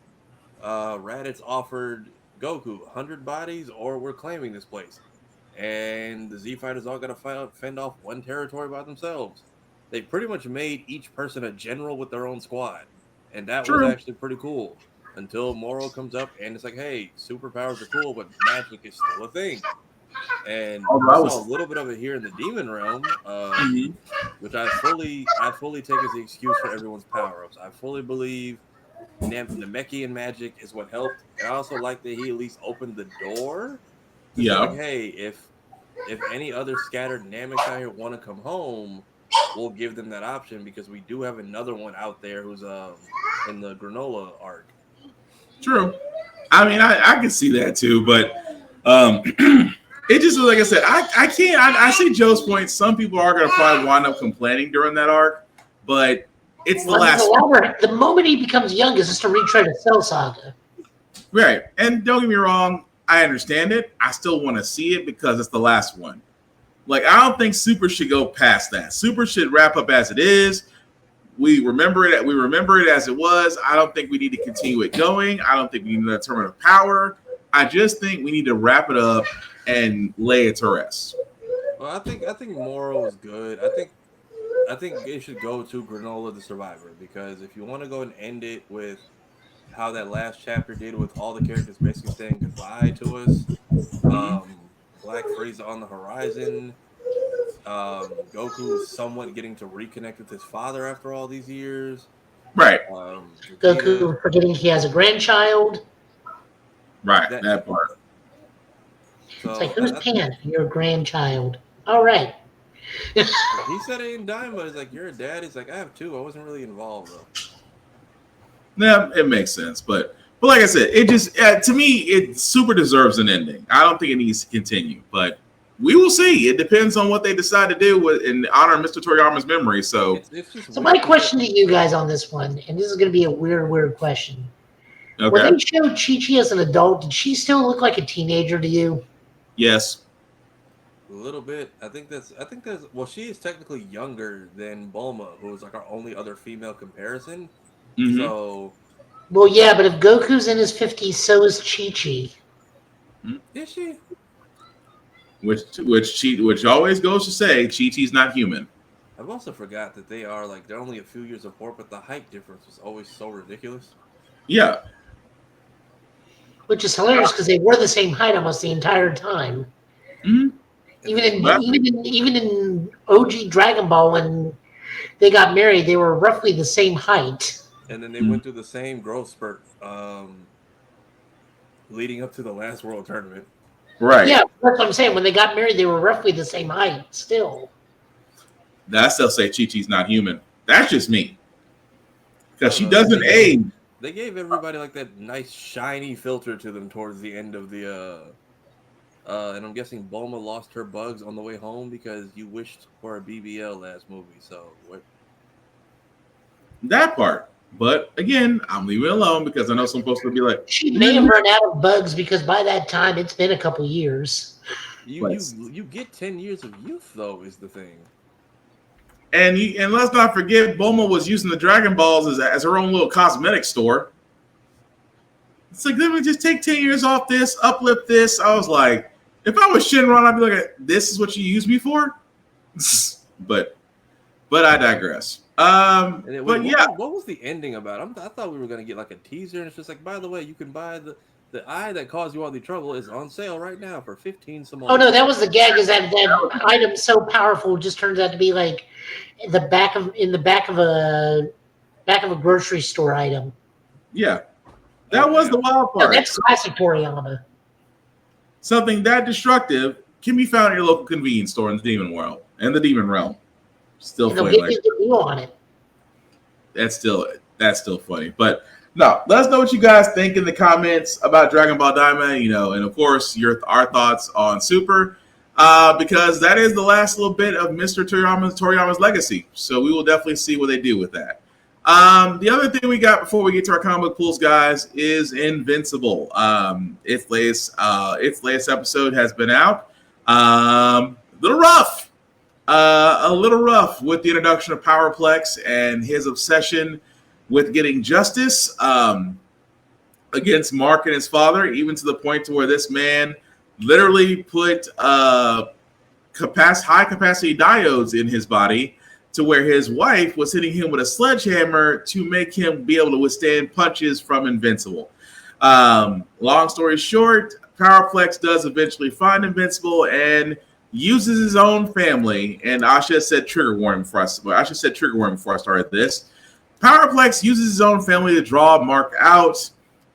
Raditz offered Goku, 100 bodies, or we're claiming this place. And the Z Fighters all got to fend off one territory by themselves. They pretty much made each person a general with their own squad. And that was actually pretty cool. Until Moro comes up and it's like, hey, superpowers are cool, but magic is still a thing. And I saw a little bit of it here in the Demon Realm, which I fully take as the excuse for everyone's power-ups. I fully believe Namekian magic is what helped. And I also like that he at least opened the door. Yeah. Like, hey, if any other scattered Namek out here want to come home, we'll give them that option because we do have another one out there who's in the Granola arc. True. I mean, I can see that too, but it just like I said, I can't. I see Joe's point. Some people are going to probably wind up complaining during that arc, but it's the last. The moment he becomes young is just a retread of Cell Saga. Right, and don't get me wrong. I understand it. I still want to see it because it's the last one. Like, I don't think Super should go past that. Super should wrap up as it is. We remember it. We remember it as it was. I don't think we need to continue it going. I don't think we need a tournament of power. I just think we need to wrap it up and lay it to rest. Well, I think Moro is good. I think it should go to Granola the Survivor because if you want to go and end it with how that last chapter did with all the characters basically saying goodbye to us, Black Frieza on the horizon, Goku is somewhat getting to reconnect with his father after all these years. Right. Goku forgetting he has a grandchild. Right, that part. So, it's like, who's Pan? Your grandchild. All right. He said it in Daima. He's like, you're a dad? He's like, I have two. I wasn't really involved, though. Yeah, it makes sense. But like I said, it just, to me, it super deserves an ending. I don't think it needs to continue. But we will see. It depends on what they decide to do in honor of Mr. Toriyama's memory. So my question to you guys on this one, and this is going to be a weird question. Okay. When they showed Chi-Chi as an adult, did she still look like a teenager to you? Yes. A little bit. I think that's well, she is technically younger than Bulma, who is like our only other female comparison. Mm-hmm. So well, yeah, but if Goku's in his 50s, so is Chi-Chi. Is she? Which always goes to say Chi-Chi's not human. I've also forgot that they're only a few years apart, but the height difference was always so ridiculous. Yeah. Which is hilarious because they were the same height almost the entire time. Mm-hmm. Even in OG Dragon Ball, when they got married, they were roughly the same height. And then they went through the same growth spurt leading up to the last World Tournament. Right. Yeah, that's what I'm saying. When they got married, they were roughly the same height still. I still say Chi-Chi's not human. That's just me. Because she doesn't age. They gave everybody like that nice shiny filter to them towards the end of the and I'm guessing Bulma lost her bugs on the way home because you wished for a BBL last movie. So what? That part. But again, I'm leaving it alone because I know some folks will be like, she may have run out of bugs because by that time it's been a couple years. You get 10 years of youth though is the thing. And let's not forget, Bulma was using the Dragon Balls as her own little cosmetic store. It's like, let me just take 10 years off this, uplift this. I was like, if I was Shenron, I'd be like, this is what you use me for? but I digress. What was the ending about? I thought we were going to get like a teaser, and it's just like, by the way, you can buy the eye that caused you all the trouble is on sale right now for 15 some. Oh no, that was the gag. Is that item so powerful just turns out to be like in the back of a grocery store item. Yeah, that was the wild part. No, that's classic Toriyama. Something that destructive can be found in your local convenience store in the Demon World and the Demon Realm. Still funny. Like, on it. That's still funny. But no, let us know what you guys think in the comments about Dragon Ball Daima, and of course our thoughts on Super, because that is the last little bit of Mr. Toriyama's legacy. So we will definitely see what they do with that. The other thing we got before we get to our comic book pools, guys, is Invincible. Its latest episode has been out. A little rough with the introduction of Powerplex and his obsession with getting justice against Mark and his father, even to the point to where this man literally put high capacity diodes in his body to where his wife was hitting him with a sledgehammer to make him be able to withstand punches from Invincible. Long story short, Powerplex does eventually find Invincible and uses his own family. And I should have said trigger warning before I started this. Powerplex uses his own family to draw Mark out,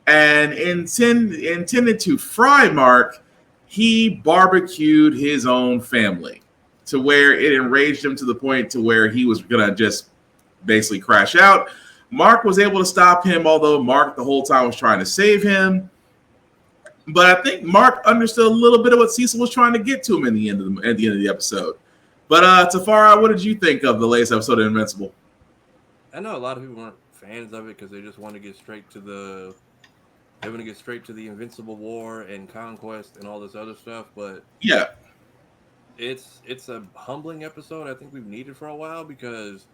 and intended to fry Mark, he barbecued his own family to where it enraged him to the point to where he was going to just basically crash out. Mark was able to stop him, although Mark the whole time was trying to save him. But I think Mark understood a little bit of what Cecil was trying to get to him at the end of the episode. But Tafara, what did you think of the latest episode of Invincible? I know a lot of people weren't fans of it because they just want to get straight to the Invincible War and Conquest and all this other stuff. But yeah, it's a humbling episode I think we've needed for a while, because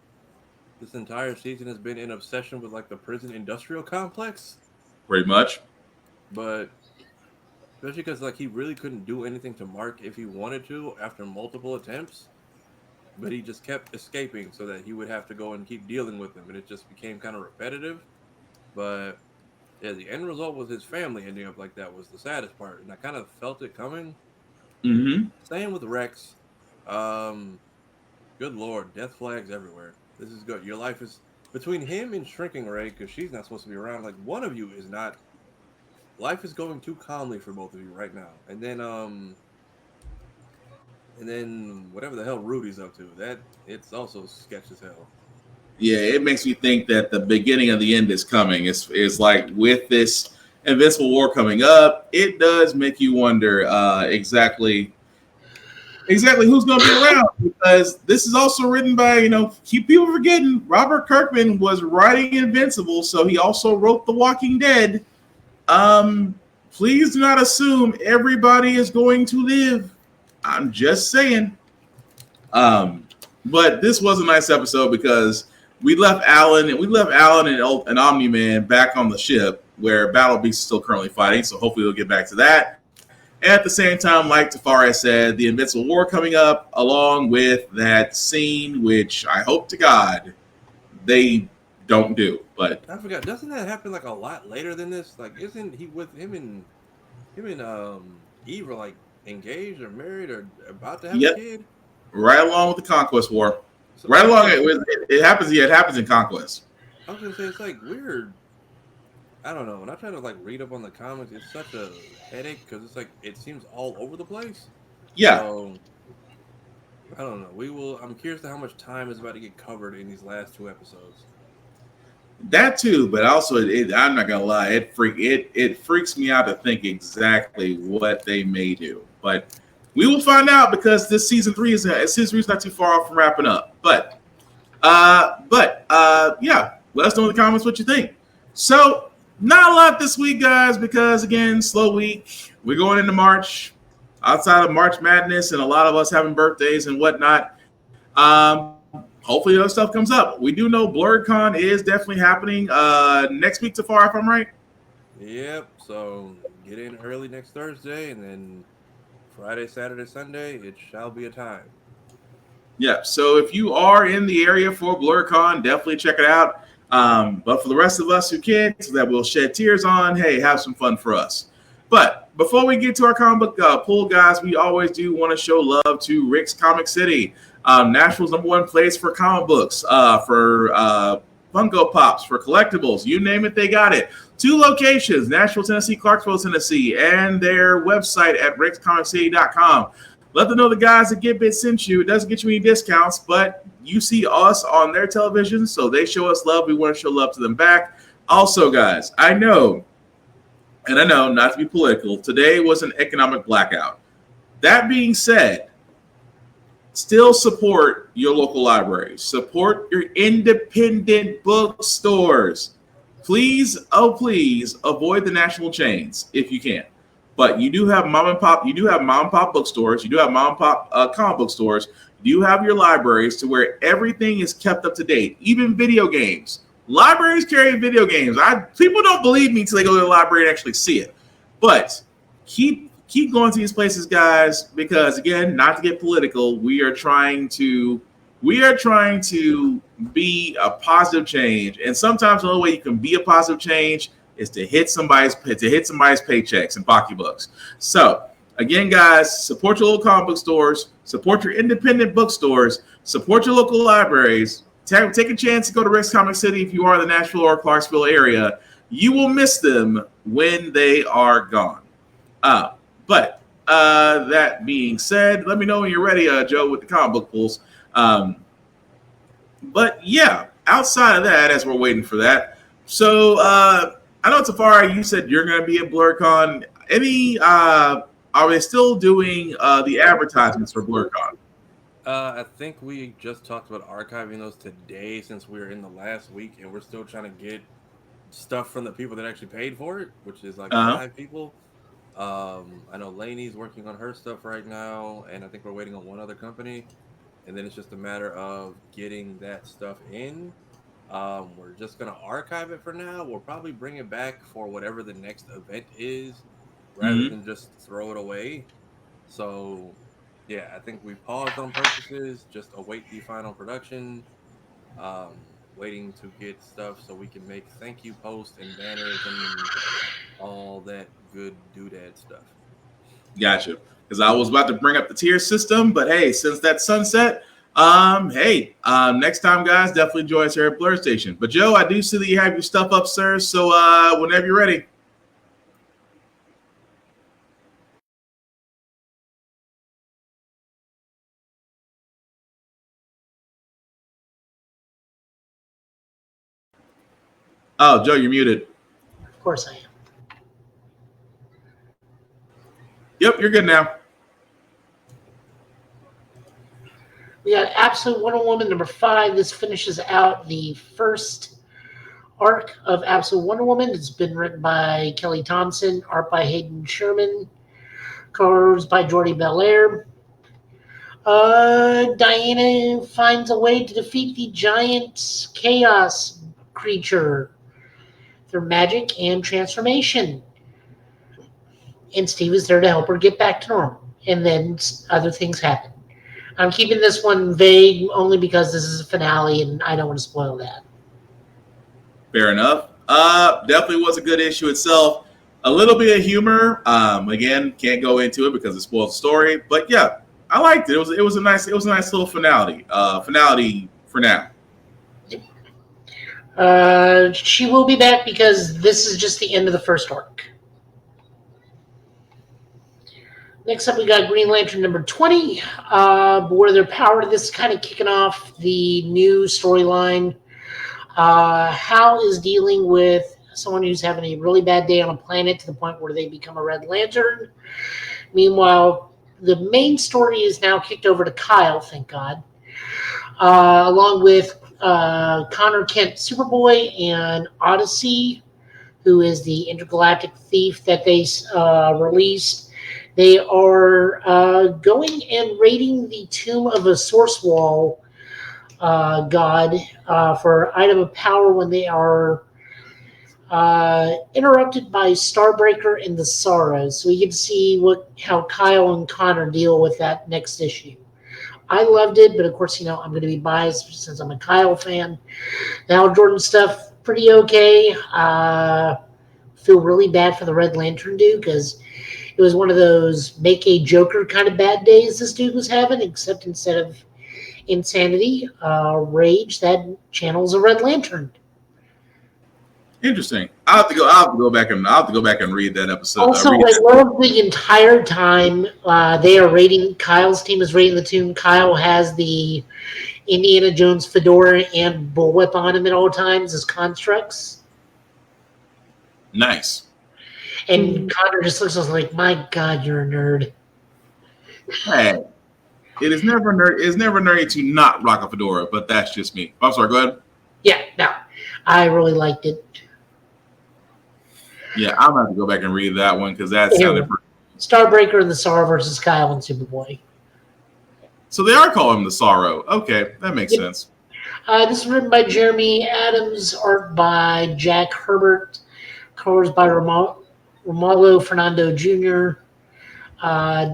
this entire season has been in obsession with like the prison industrial complex. Pretty much. But especially because like he really couldn't do anything to Mark if he wanted to after multiple attempts. But he just kept escaping so that he would have to go and keep dealing with him. And it just became kind of repetitive. But yeah, the end result with his family ending up like that was the saddest part. And I kind of felt it coming. Mm-hmm. Same with Rex. Good Lord, death flags everywhere. This is good. Your life is between him and Shrinking Ray, because she's not supposed to be around. Like, one of you is not. Life is going too calmly for both of you right now. And then whatever the hell Rudy's up to, that it's also sketch as hell. Yeah, it makes me think that the beginning of the end is coming. It's like with this Invincible War coming up, it does make you wonder exactly who's going to be around, because this is also written by, keep people forgetting, Robert Kirkman was writing Invincible, so he also wrote The Walking Dead. Please do not assume everybody is going to live. I'm just saying. But this was a nice episode because we left Alan and Omni-Man back on the ship where Battle Beast is still currently fighting, so hopefully we'll get back to that. And at the same time, like Tafari said, the Invincible War coming up, along with that scene, which I hope to God they don't do. But I forgot, doesn't that happen like a lot later than this? Like, isn't he with him and Eve are like engaged or married or about to have a kid? Right along with the Conquest War. So right along it happens. Yeah, it happens in Conquest. I was gonna say it's like weird. I don't know. When I try to like read up on the comics, it's such a headache because it's like it seems all over the place. Yeah. So, I don't know. I'm curious to how much time is about to get covered in these last two episodes. That too, but also I'm not gonna lie, it freaks me out to think exactly what they may do. But we will find out because this season 3 is not too far off from wrapping up. But yeah, let us know in the comments what you think. So not a lot this week, guys, because again, slow week. We're going into March, outside of March Madness, and a lot of us having birthdays and whatnot. Hopefully other stuff comes up. We do know BlurredCon is definitely happening next week, Tafari, if I'm right. Yep. So get in early next Thursday, and then Friday, Saturday, Sunday, it shall be a time. Yeah. So if you are in the area for BlurredCon, definitely check it out. But for the rest of us who can't, that we'll shed tears on, hey, have some fun for us. But before we get to our comic book pool, guys, we always do want to show love to Rick's Comic City. Nashville's #1 place for comic books, for Funko Pops, for collectibles, you name it, they got it. 2 locations, Nashville, Tennessee, Clarksville, Tennessee, and their website at rickscomiccity.com. Let them know the guys at Get Bit sent you. It doesn't get you any discounts, but you see us on their television, so they show us love. We want to show love to them back. Also, guys, I know, not to be political, today was an economic blackout. That being said, still support your local libraries. Support your independent bookstores. Please, oh please, avoid the national chains if you can. But you do have mom and pop bookstores. You do have mom and pop comic book stores. You have your libraries to where everything is kept up to date, even video games. Libraries carry video games. People don't believe me until they go to the library and actually see it. But keep going to these places, guys, because again, not to get political, we are trying to be a positive change. And sometimes the only way you can be a positive change is to hit somebody's paychecks and pocketbooks. So again, guys, support your local comic book stores, support your independent bookstores, support your local libraries. take a chance to go to Rick's Comic City if you are in the Nashville or Clarksville area. You will miss them when they are gone. But that being said, let me know when you're ready, Joe, with the comic book pulls. But yeah, outside of that, as we're waiting for that, so I know Tafari, you said you're going to be at BlurCon. Are they still doing the advertisements for BlurCon? I think we just talked about archiving those today since we were in the last week, and we're still trying to get stuff from the people that actually paid for it, which is like 5 people. I know Lainey's working on her stuff right now, and I think we're waiting on one other company, and then it's just a matter of getting that stuff in. We're just going to archive it for now. We'll probably bring it back for whatever the next event is rather than just throw it away. So, yeah, I think we paused on purchases, just await the final production, waiting to get stuff so we can make thank you posts and banners and all that good doodad stuff. Gotcha. Because I was about to bring up the tier system, but hey, since that's sunset, next time, guys, definitely join us here at Blur Station. But Joe, I do see that you have your stuff up, sir. So whenever you're ready. Oh, Joe, you're muted. Of course I am. Yep, you're good now. We got Absolute Wonder Woman number 5. This finishes out the first arc of Absolute Wonder Woman. It's been written by Kelly Thompson, art by Hayden Sherman, colors by Jordi Belair. Diana finds a way to defeat the giant chaos creature through magic and transformation. And Steve is there to help her get back to normal. And then other things happen. I'm keeping this one vague only because this is a finale and I don't want to spoil that. Fair enough. Definitely was a good issue itself. A little bit of humor. Again, can't go into it because it spoils the story. But yeah, I liked it. It was a nice little finale. Finale for now. She will be back because this is just the end of the first arc. Next up, we got Green Lantern number 20, where their power to this is kind of kicking off the new storyline. Hal is dealing with someone who's having a really bad day on a planet to the point where they become a Red Lantern. Meanwhile, the main story is now kicked over to Kyle, thank God, along with Connor Kent Superboy and Odyssey, who is the intergalactic thief that they released. They are going and raiding the tomb of a source wall god for item of power when they are interrupted by Starbreaker and the Sorrows. So we get to see how Kyle and Connor deal with that next issue. I loved it, but of course, I'm going to be biased since I'm a Kyle fan. The Hal Jordan stuff, pretty okay. Feel really bad for the Red Lantern dude because it was one of those make a Joker kind of bad days this dude was having, except instead of insanity, rage, that channels a Red Lantern. Interesting. I'll have to go back and read that episode. Also, I love the entire time they are raiding. Kyle's team is raiding the tomb. Kyle has the Indiana Jones fedora and bullwhip on him at all times as constructs. Nice. And Connor just looks at us like, "My God, you're a nerd." Hey, it is never nerdy to not rock a fedora, but that's just me. I'm sorry. Go ahead. Yeah, no, I really liked it. Yeah, I'm gonna have to go back and read that one because that sounded pretty. Starbreaker and the Sorrow versus Kyle and Superboy. So they are calling him the Sorrow. Okay, that makes sense. This is written by Jeremy Adams, art by Jack Herbert, colors by Romulo Fernando Jr.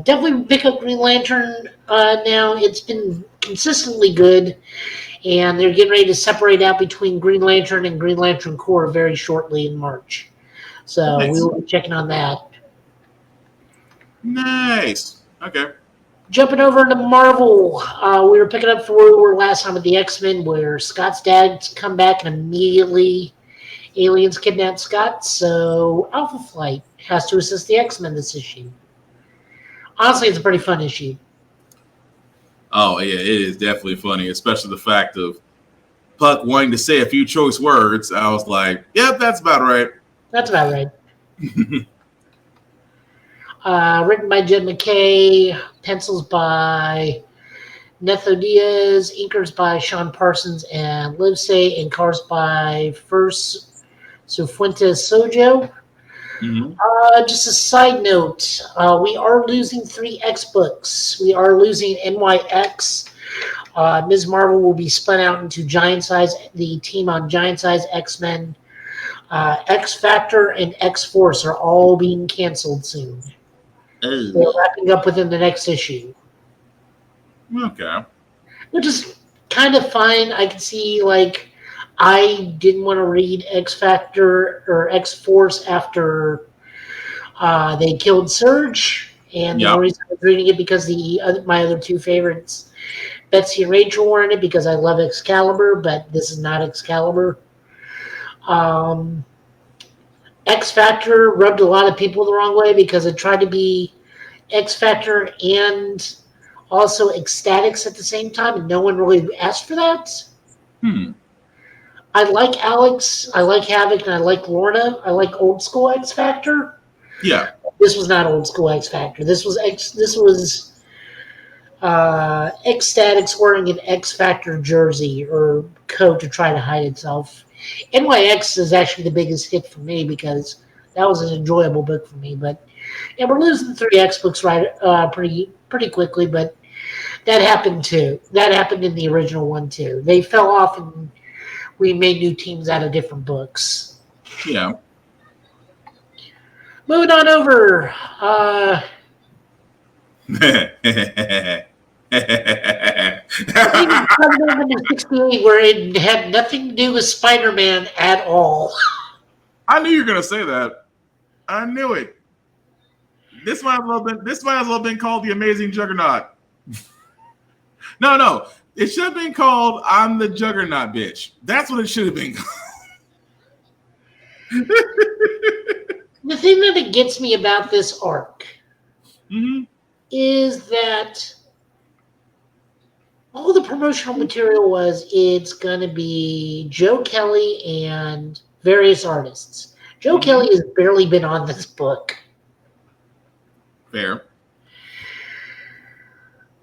Definitely pick up Green Lantern now. It's been consistently good, and they're getting ready to separate out between Green Lantern and Green Lantern Corps very shortly in March. So we will be checking on that. Nice. Okay. Jumping over into Marvel, we were picking up for where we were last time with the X-Men, where Scott's dad's come back and immediately aliens kidnap Scott, so Alpha Flight has to assist the X-Men this issue. Honestly, it's a pretty fun issue. Oh, yeah, it is definitely funny, especially the fact of Puck wanting to say a few choice words. I was like, yep, that's about right. That's about right. Written by Jed McKay, pencils by Netho Diaz, inkers by Sean Parsons and Livesay, and colors by First Cifuentes Sojo. Mm-hmm. Just a side note, we are losing 3 X books. We are losing NYX. Ms. Marvel will be spun out into Giant Size. The team on Giant Size X-Men, X Factor, and X Force are all being canceled soon. They're wrapping up within the next issue. Okay. Which is kind of fine. I can see, like, I didn't want to read X Factor or X Force after they killed Surge. And the only reason I was reading it because my other 2 favorites, Betsy and Rachel, were in it because I love Excalibur, but this is not Excalibur. X Factor rubbed a lot of people the wrong way because it tried to be X Factor and also Ecstatics at the same time, and no one really asked for that. I like Alex, I like Havoc, and I like Lorna. I like old school X Factor. Yeah. This was not old school X Factor. This was Ecstatics wearing an X Factor jersey or coat to try to hide itself. NYX is actually the biggest hit for me because that was an enjoyable book for me. But yeah, we're losing 3 X books pretty quickly, but that happened too. That happened in the original one too. They fell off and we made new teams out of different books. Yeah. Moving on over. Number 68, where it had nothing to do with Spider-Man at all. I knew you were gonna say that. I knew it. This might as well been called The Amazing Juggernaut. No. It should have been called I'm the Juggernaut, bitch. That's what it should have been called. The thing that gets me about this arc is that all the promotional material was it's going to be Joe Kelly and various artists. Joe Kelly has barely been on this book. Fair.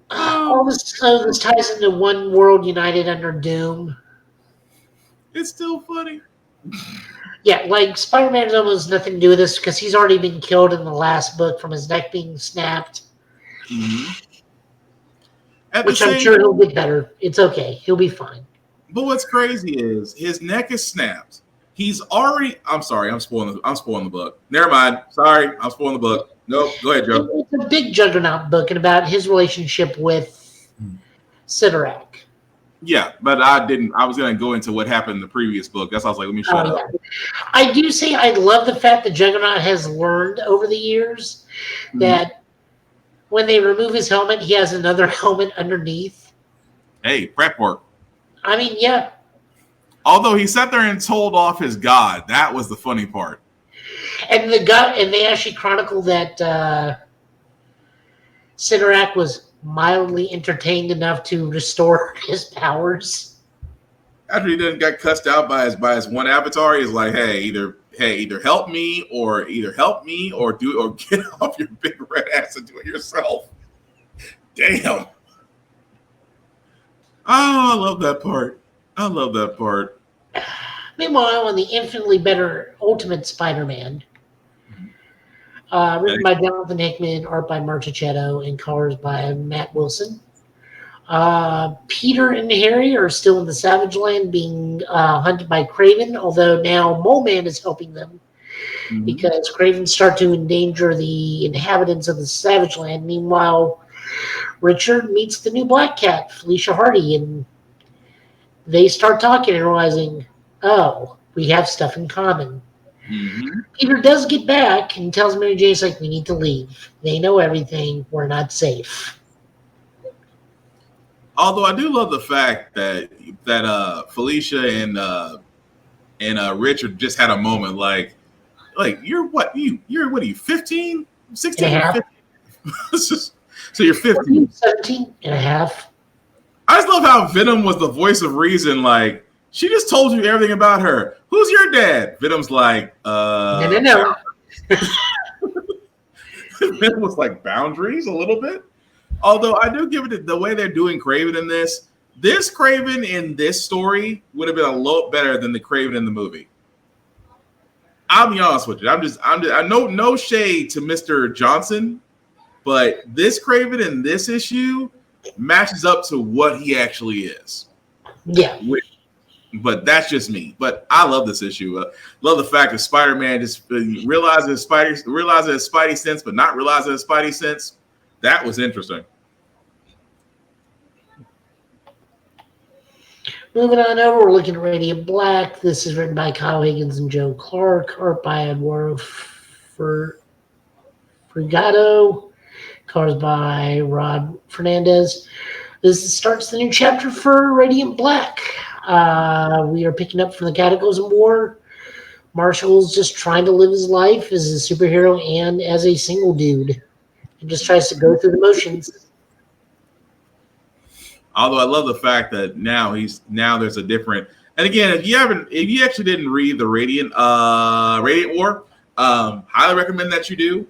All this ties into One World United Under Doom. It's still funny. Yeah, like Spider-Man has almost nothing to do with this because he's already been killed in the last book from his neck being snapped. Which I'm sure he'll get better. It's okay. He'll be fine. But what's crazy is his neck is snapped. He's already. I'm sorry. I'm spoiling the book. Never mind. Sorry. I'm spoiling the book. Nope. Go ahead, Joe. It's a big Juggernaut book and about his relationship with Sidorak. Yeah, but I didn't. I was going to go into what happened in the previous book. That's why I was like, let me shut up. I do say I love the fact that Juggernaut has learned over the years that when they remove his helmet, he has another helmet underneath. Hey, prep work. I mean, yeah. Although he sat there and told off his god, that was the funny part. And they actually chronicle that Sidorak was mildly entertained enough to restore his powers. After he done got cussed out by his one avatar, he's like, either help me or get off your big red ass and do it yourself. Damn. Oh, I love that part. Meanwhile, on the infinitely better Ultimate Spider-Man, written by Jonathan Hickman, art by Martichetto, and colors by Matt Wilson. Peter and Harry are still in the Savage Land being hunted by Kraven, although now Mole Man is helping them because Kraven start to endanger the inhabitants of the Savage Land. Meanwhile, Richard meets the new Black Cat, Felicia Hardy, and they start talking and realizing, oh, we have stuff in common. Peter does get back and tells Mary Jane, like, we need to leave. They know everything. We're not safe. Although I do love the fact that Felicia and Richard just had a moment like you're what are you 15, 16, 15? So you're 15, 17 and a half. I just love how Venom was the voice of reason. Like, she just told you everything about her. Who's your dad? Venom's like, No. Venom was like boundaries a little bit. Although I do give it the way they're doing Kraven in this. This Kraven in this story would have been a lot better than the Kraven in the movie. I'll be honest with you. I know no shade to Mr. Johnson, but this Kraven in this issue matches up to what he actually is. Yeah. But that's just me. But I love this issue. Love the fact that Spider-Man just realizing his Spidey sense, but not realizing his Spidey sense. That was interesting. Moving on over, we're looking at Radiant Black. This is written by Kyle Higgins and Joe Clark, art by Eduardo Frigato, colors by Rod Fernandez. This starts the new chapter for Radiant Black. We are picking up from the Cataclysm War. Marshall's just trying to live his life as a superhero and as a single dude. He just tries to go through the motions. Although I love the fact that now there's a different. And again, if you actually didn't read the Radiant War, highly recommend that you do,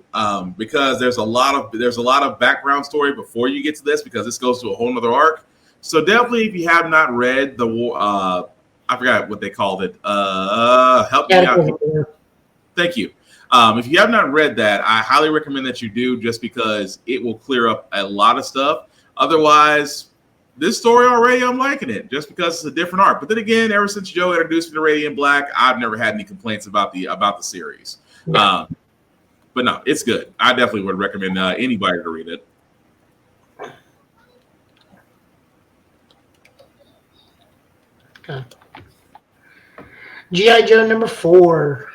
because there's a lot of background story before you get to this, because this goes to a whole nother arc. So definitely, if you have not read the war, I forgot what they called it. Help me out. Thank you. If you have not read that, I highly recommend that you do, just because it will clear up a lot of stuff. Otherwise, this story already, I'm liking it, just because it's a different arc. But then again, ever since Joe introduced me to Radiant Black, I've never had any complaints about the series. Yeah. But no, it's good. I definitely would recommend anybody to read it. Okay. G.I. Joe number 4.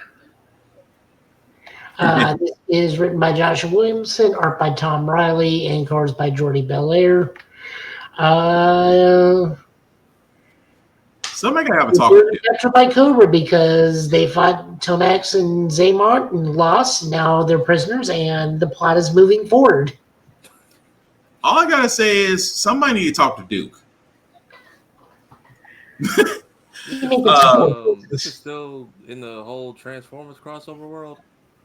This is written by Joshua Williamson, art by Tom Riley, and colors by Jordi Belair. Somebody gotta have a talk with you. Captured by Cobra because they fought Tomax and Zaymont and lost. Now they're prisoners, and the plot is moving forward. All I gotta say is somebody need to talk to Duke. This is still in the whole Transformers crossover world?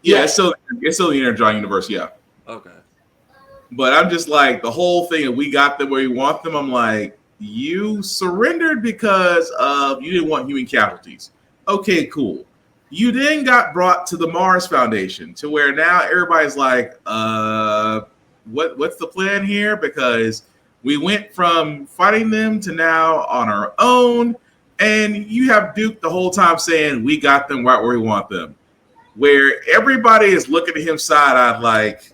Yeah, it's still the Energon universe, yeah. Okay. But I'm just like, the whole thing, and we got them where we want them. I'm like, you surrendered because of you didn't want human casualties. Okay, cool. You then got brought to the Mars Foundation, to where now everybody's like, what's the plan here? Because we went from fighting them to now on our own, and you have Duke the whole time saying we got them right where we want them. Where everybody is looking at him side-eyed like,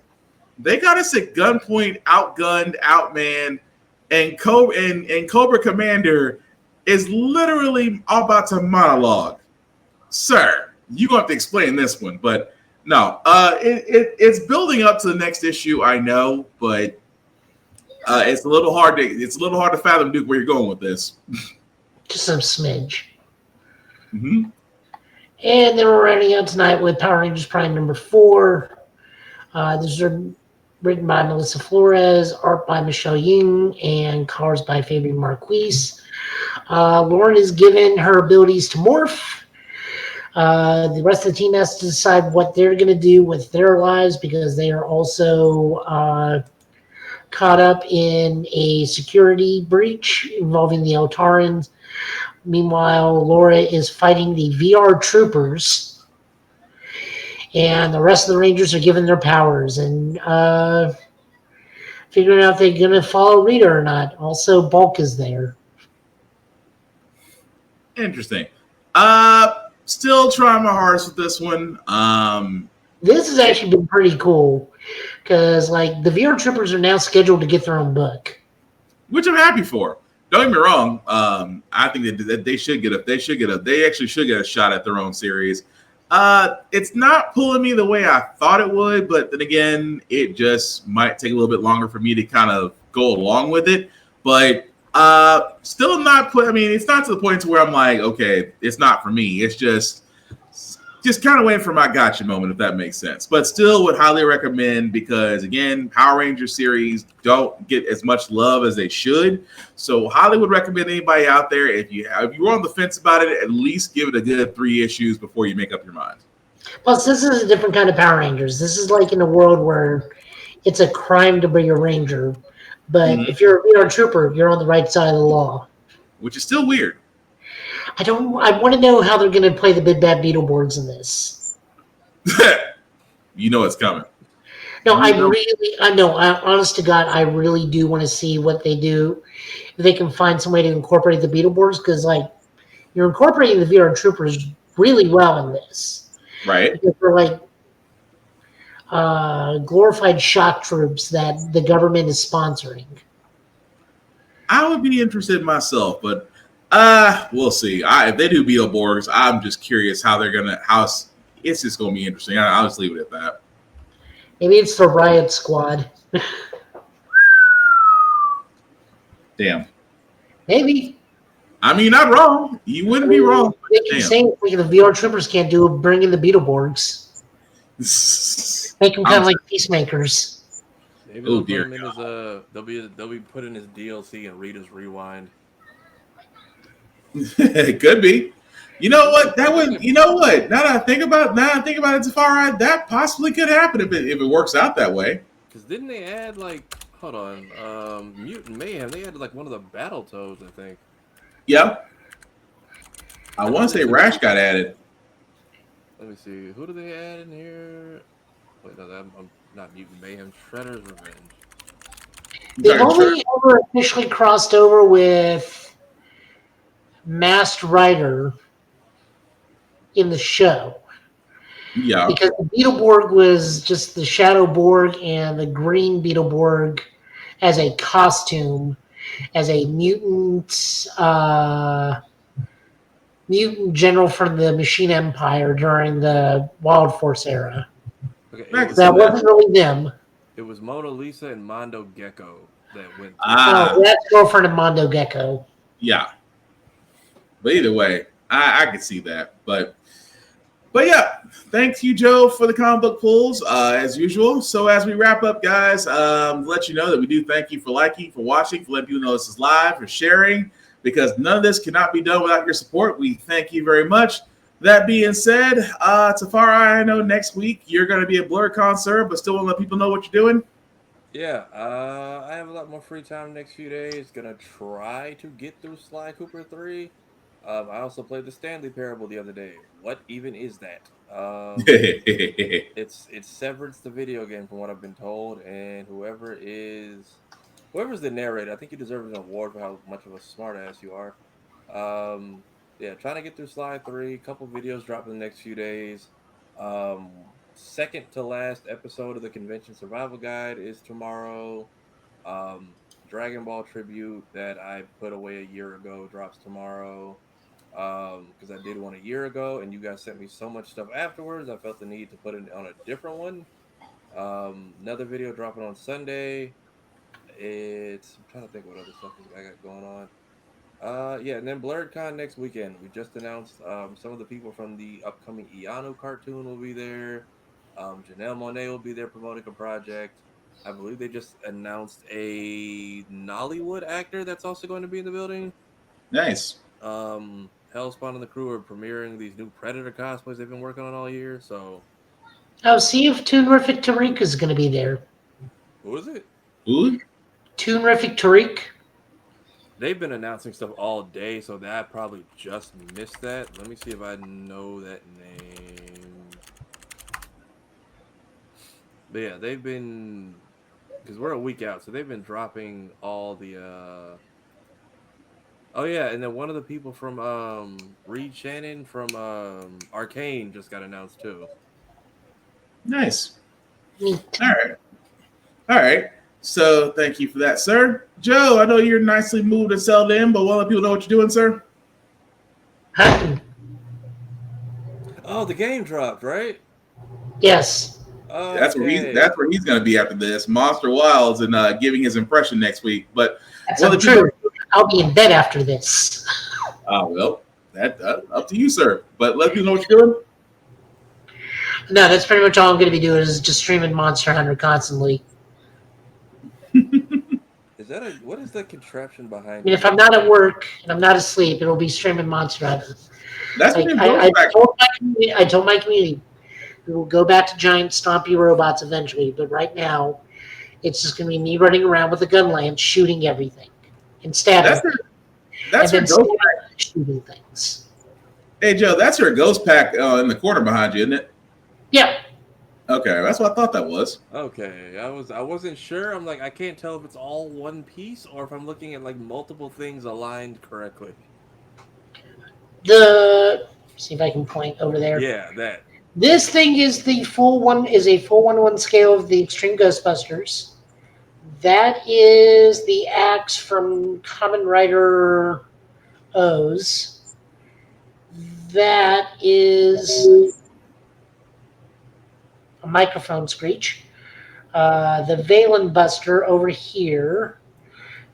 they got us at gunpoint, outgunned, outmanned, and Cobra Commander is literally about to monologue. Sir, you're going to have to explain this one. But no, it's building up to the next issue, I know, but it's a little hard to fathom, Duke, where you're going with this. Just some smidge. Mm-hmm. And then we're running out tonight with Power Rangers Prime number 4. This is written by Melissa Flores, art by Michelle Ying, and colors by Fabian Marquise. Lauren is given her abilities to morph. The rest of the team has to decide what they're going to do with their lives, because they are also caught up in a security breach involving the Eltarans. Meanwhile, Laura is fighting the VR troopers, and the rest of the Rangers are given their powers and figuring out if they're going to follow Rita or not. Also, Bulk is there. Interesting. Still trying my hardest with this one. This has actually been pretty cool, because like the VR troopers are now scheduled to get their own book, which I'm happy for. Don't get me wrong. I think that they should get a shot at their own series. It's not pulling me the way I thought it would, but then again, it just might take a little bit longer for me to kind of go along with it. But Still not put. I mean, it's not to the point to where I'm like, okay, it's not for me. It's just kind of waiting for my gotcha moment, if that makes sense. But still would highly recommend because, again, Power Rangers series don't get as much love as they should. So highly would recommend anybody out there, if you were on the fence about it, at least give it a good 3 issues before you make up your mind. Plus, this is a different kind of Power Rangers. This is like in a world where it's a crime to be a Ranger. But if you're a trooper, you're on the right side of the law. Which is still weird. I want to know how they're going to play the big bad Beetleborgs in this. You know it's coming. No, honest to God, I really do want to see what they do. If they can find some way to incorporate the Beetleborgs, because like you're incorporating the VR troopers really well in this. Right. Because they're like glorified shock troops that the government is sponsoring. I would be interested myself, but we'll see. If they do Beetleborgs, I'm just curious how it's just gonna be interesting. I'll just leave it at that. Maybe it's the Riot Squad. Damn. Maybe. I mean, not wrong. You wouldn't be wrong. They keep saying the VR troopers can't do it, bring in the Beetleborgs. Make them kind of like peacemakers. Maybe they'll put him in his, they'll be put in his DLC and Rita's Rewind. It could be. You know what? You know what? Now that I think about it, Tafari, that possibly could happen if it works out that way. Because didn't they add Mutant Mayhem? They added like one of the Battletoads, I think. Yeah. I want to say Rash got added. Let me see. Who do they add in here? Wait, no, I'm not Mutant Mayhem. Shredder's Revenge. They've only ever officially crossed over with Masked Rider in the show. Yeah. Because the Beetleborg was just the Shadow Borg and the Green Beetleborg as a costume, as a mutant general from the Machine Empire during the Wild Force era. Okay, that wasn't really them. It was Mona Lisa and Mondo Gecko that went. That's girlfriend of Mondo Gecko. Yeah. But either way, I could see that. But yeah, thank you, Joe, for the comic book pulls, as usual. So as we wrap up, guys, let you know that we do thank you for liking, for watching, for letting people know this is live, for sharing, because none of this cannot be done without your support. We thank you very much. That being said, Tafari, I know next week you're going to be a BlurCon, sir, but still want to let people know what you're doing. Yeah, I have a lot more free time the next few days. Gonna try to get through Sly Cooper 3. I also played the Stanley Parable the other day. What even is that? It's Severance the video game from what I've been told, and whoever's the narrator, I think you deserve an award for how much of a smart ass you are. Yeah, trying to get through Sly 3, couple videos dropping the next few days. Second to last episode of the Convention Survival Guide is tomorrow. Dragon Ball tribute that I put away a year ago drops tomorrow. Because I did one a year ago, and you guys sent me so much stuff afterwards, I felt the need to put it on a different one. Another video dropping on Sunday. I'm trying to think what other stuff I got going on. Yeah, and then BlurCon next weekend. We just announced some of the people from the upcoming Ianu cartoon will be there. Janelle Monáe will be there promoting a project. I believe they just announced a Nollywood actor that's also going to be in the building. Nice. Hellspawn and the crew are premiering these new Predator cosplays they've been working on all year. So, see if Toonrific Tariq is going to be there. Who is it? Who? Toonrific Tariq. They've been announcing stuff all day, so that I probably just missed that. Let me see if I know that name. But yeah, they've been, because we're a week out, so they've been dropping all the. Oh yeah, and then one of the people from Reed Shannon from Arcane just got announced too. Nice. All right. So thank you for that, sir. Joe, I know you're nicely moved and settled in, but want to let people know what you're doing, sir? Oh, the game dropped, right? Yes. Okay. That's where he's going to be after this. Monster Wilds and giving his impression next week. But that's true. I'll be in bed after this. Well, that up to you, sir. But let me know what you're doing. No, that's pretty much all I'm going to be doing is just streaming Monster Hunter constantly. What is the contraption behind? I mean, if I'm not at work and I'm not asleep, it'll be streaming Monster Hunter. That's like, I told my community we will go back to giant stompy robots eventually, but right now it's just going to be me running around with a gun lance shooting everything and stabbing. That's her ghost pack. Shooting things. Hey Joe, that's her ghost pack in the corner behind you, isn't it? Yeah. Okay, that's what I thought that was. Okay, I wasn't sure. I'm like, I can't tell if it's all one piece or if I'm looking at like multiple things aligned correctly. See if I can point over there. Yeah, that. This thing is a full 1-to-1 scale of the Extreme Ghostbusters. That is the axe from Kamen Rider O's. That is a microphone screech. The Valen Buster over here.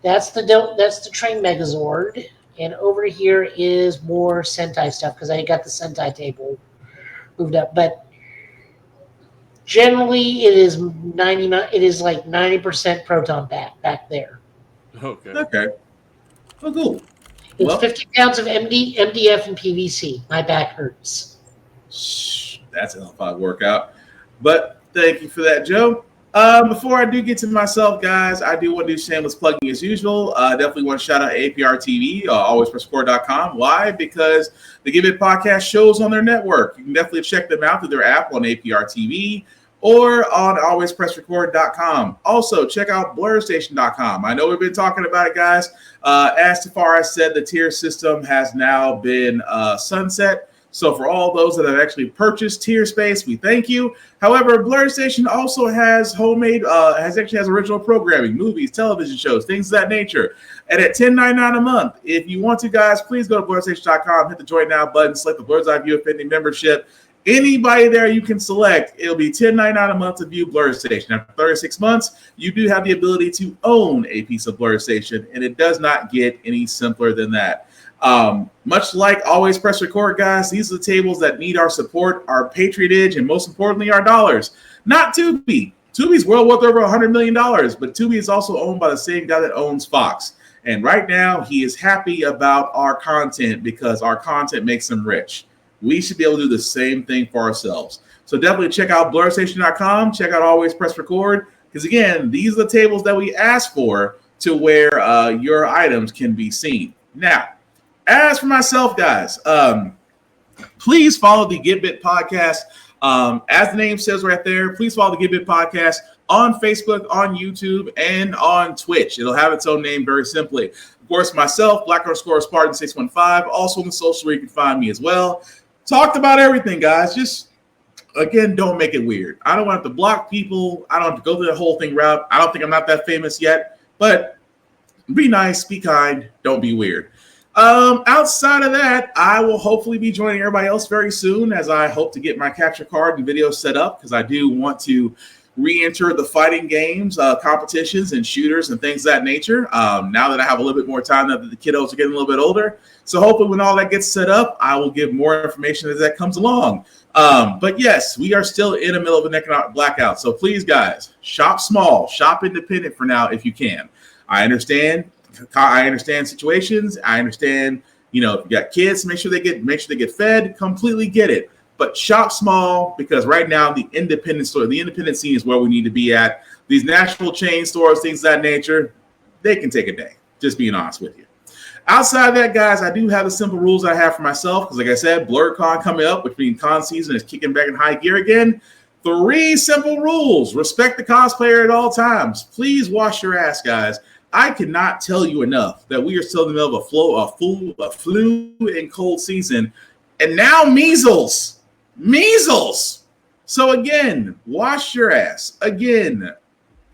That's the Train Megazord. And over here is more Sentai stuff because I got the Sentai table moved up. But generally, it is 99. It is like 90% proton back there. Okay. Okay. Oh, cool. It's 50 pounds of MDF, and PVC. My back hurts. That's a hard workout. But thank you for that, Joe. Before I do get to myself, guys, I do want to do shameless plugging as usual. Definitely want to shout out APR TV, alwayspressrecord.com. Why? Because the Give It podcast shows on their network. You can definitely check them out through their app on APR TV or on alwayspressrecord.com. Also, check out blurstation.com. I know we've been talking about it, guys. As Tafara said, the tier system has now been sunset. So for all those that have actually purchased tier space, we thank you. However, Blur Station also has has original programming, movies, television shows, things of that nature. And at $10.99 a month, if you want to, guys, please go to blurstation.com, hit the Join Now button, select the Blur's Eye View Offending membership. Anybody there you can select. It'll be $10.99 a month to view Blur Station. After 36 months, you do have the ability to own a piece of Blur Station, and it does not get any simpler than that. Much like Always Press Record, guys, these are the tables that need our support, our patronage, and most importantly, our dollars. Not Tubi. Tubi's well worth over $100 million, but Tubi is also owned by the same guy that owns Fox. And right now, he is happy about our content because our content makes him rich. We should be able to do the same thing for ourselves. So definitely check out blurstation.com, check out Always Press Record, because again, these are the tables that we ask for to where your items can be seen. Now, as for myself, guys, please follow the Get Bit podcast. As the name says right there, please follow the Get Bit podcast on Facebook, on YouTube, and on Twitch. It'll have its own name very simply. Of course, myself, Black_Spartan615, also on the social where you can find me as well. Talked about everything, guys. Just, again, don't make it weird. I don't want to block people. I don't have to go through the whole thing route. I don't think I'm not that famous yet, but be nice, be kind, don't be weird. Outside of that, I will hopefully be joining everybody else very soon as I hope to get my capture card and video set up because I do want to re-enter the fighting games, competitions and shooters and things of that nature. Now that I have a little bit more time, now that the kiddos are getting a little bit older. So hopefully when all that gets set up, I will give more information as that comes along. But yes, we are still in the middle of an economic blackout. So please, guys, shop small, shop independent for now if you can. I understand situations. I understand, if you got kids, make sure they get fed. Completely get it. But shop small because right now the independent scene is where we need to be at. These national chain stores, things of that nature, they can take a day. Just being honest with you. Outside of that, guys, I do have the simple rules I have for myself because, like I said, BlurCon coming up, which means con season is kicking back in high gear again. 3 simple rules. Respect the cosplayer at all times. Please wash your ass, guys. I cannot tell you enough that we are still in the middle of a flu and cold season, and now measles. So again, wash your ass. Again,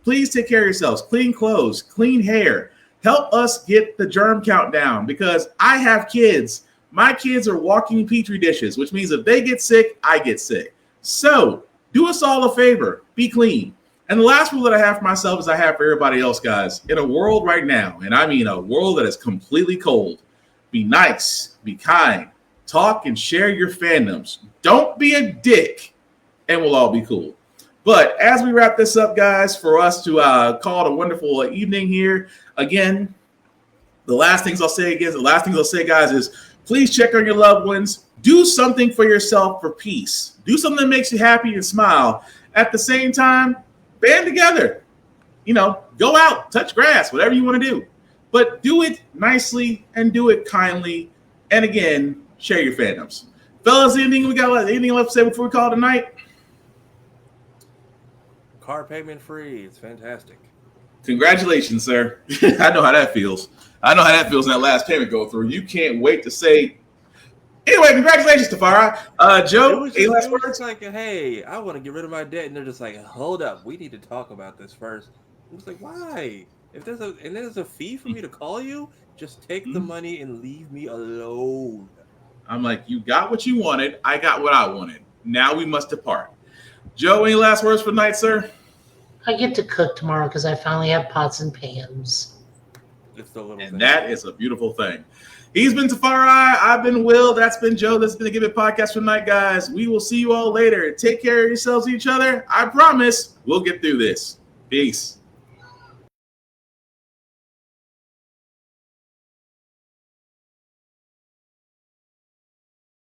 please take care of yourselves. Clean clothes, clean hair. Help us get the germ count down because I have kids. My kids are walking petri dishes, which means if they get sick, I get sick. So do us all a favor. Be clean. And the last rule that I have for myself is I have for everybody else, guys. In a world right now, and I mean a world that is completely cold, be nice, be kind, talk and share your fandoms. Don't be a dick, and we'll all be cool. But as we wrap this up, guys, for us to call it a wonderful evening here, again, the last things I'll say, guys, is please check on your loved ones. Do something for yourself for peace. Do something that makes you happy and smile. At the same time, band together. Go out, touch grass, whatever you want to do. But do it nicely and do it kindly. And again, share your fandoms. Fellas, anything left to say before we call it a night? Car payment free. It's fantastic. Congratulations, sir. I know how that feels. In that last payment go through. You can't wait to say. Anyway, congratulations, Tafara. Joe, any last words? It's like, hey, I want to get rid of my debt, and they're just like, hold up, we need to talk about this first. I was like, why? If there's a fee for me to call you, just take the money and leave me alone. I'm like, you got what you wanted. I got what I wanted. Now we must depart. Joe, any last words for the night, sir? I get to cook tomorrow because I finally have pots and pans. It's the little thing. That is a beautiful thing. He's been Tafari. I've been Will. That's been Joe. That's been the Give It Podcast for the night, guys. We will see you all later. Take care of yourselves and each other. I promise we'll get through this. Peace.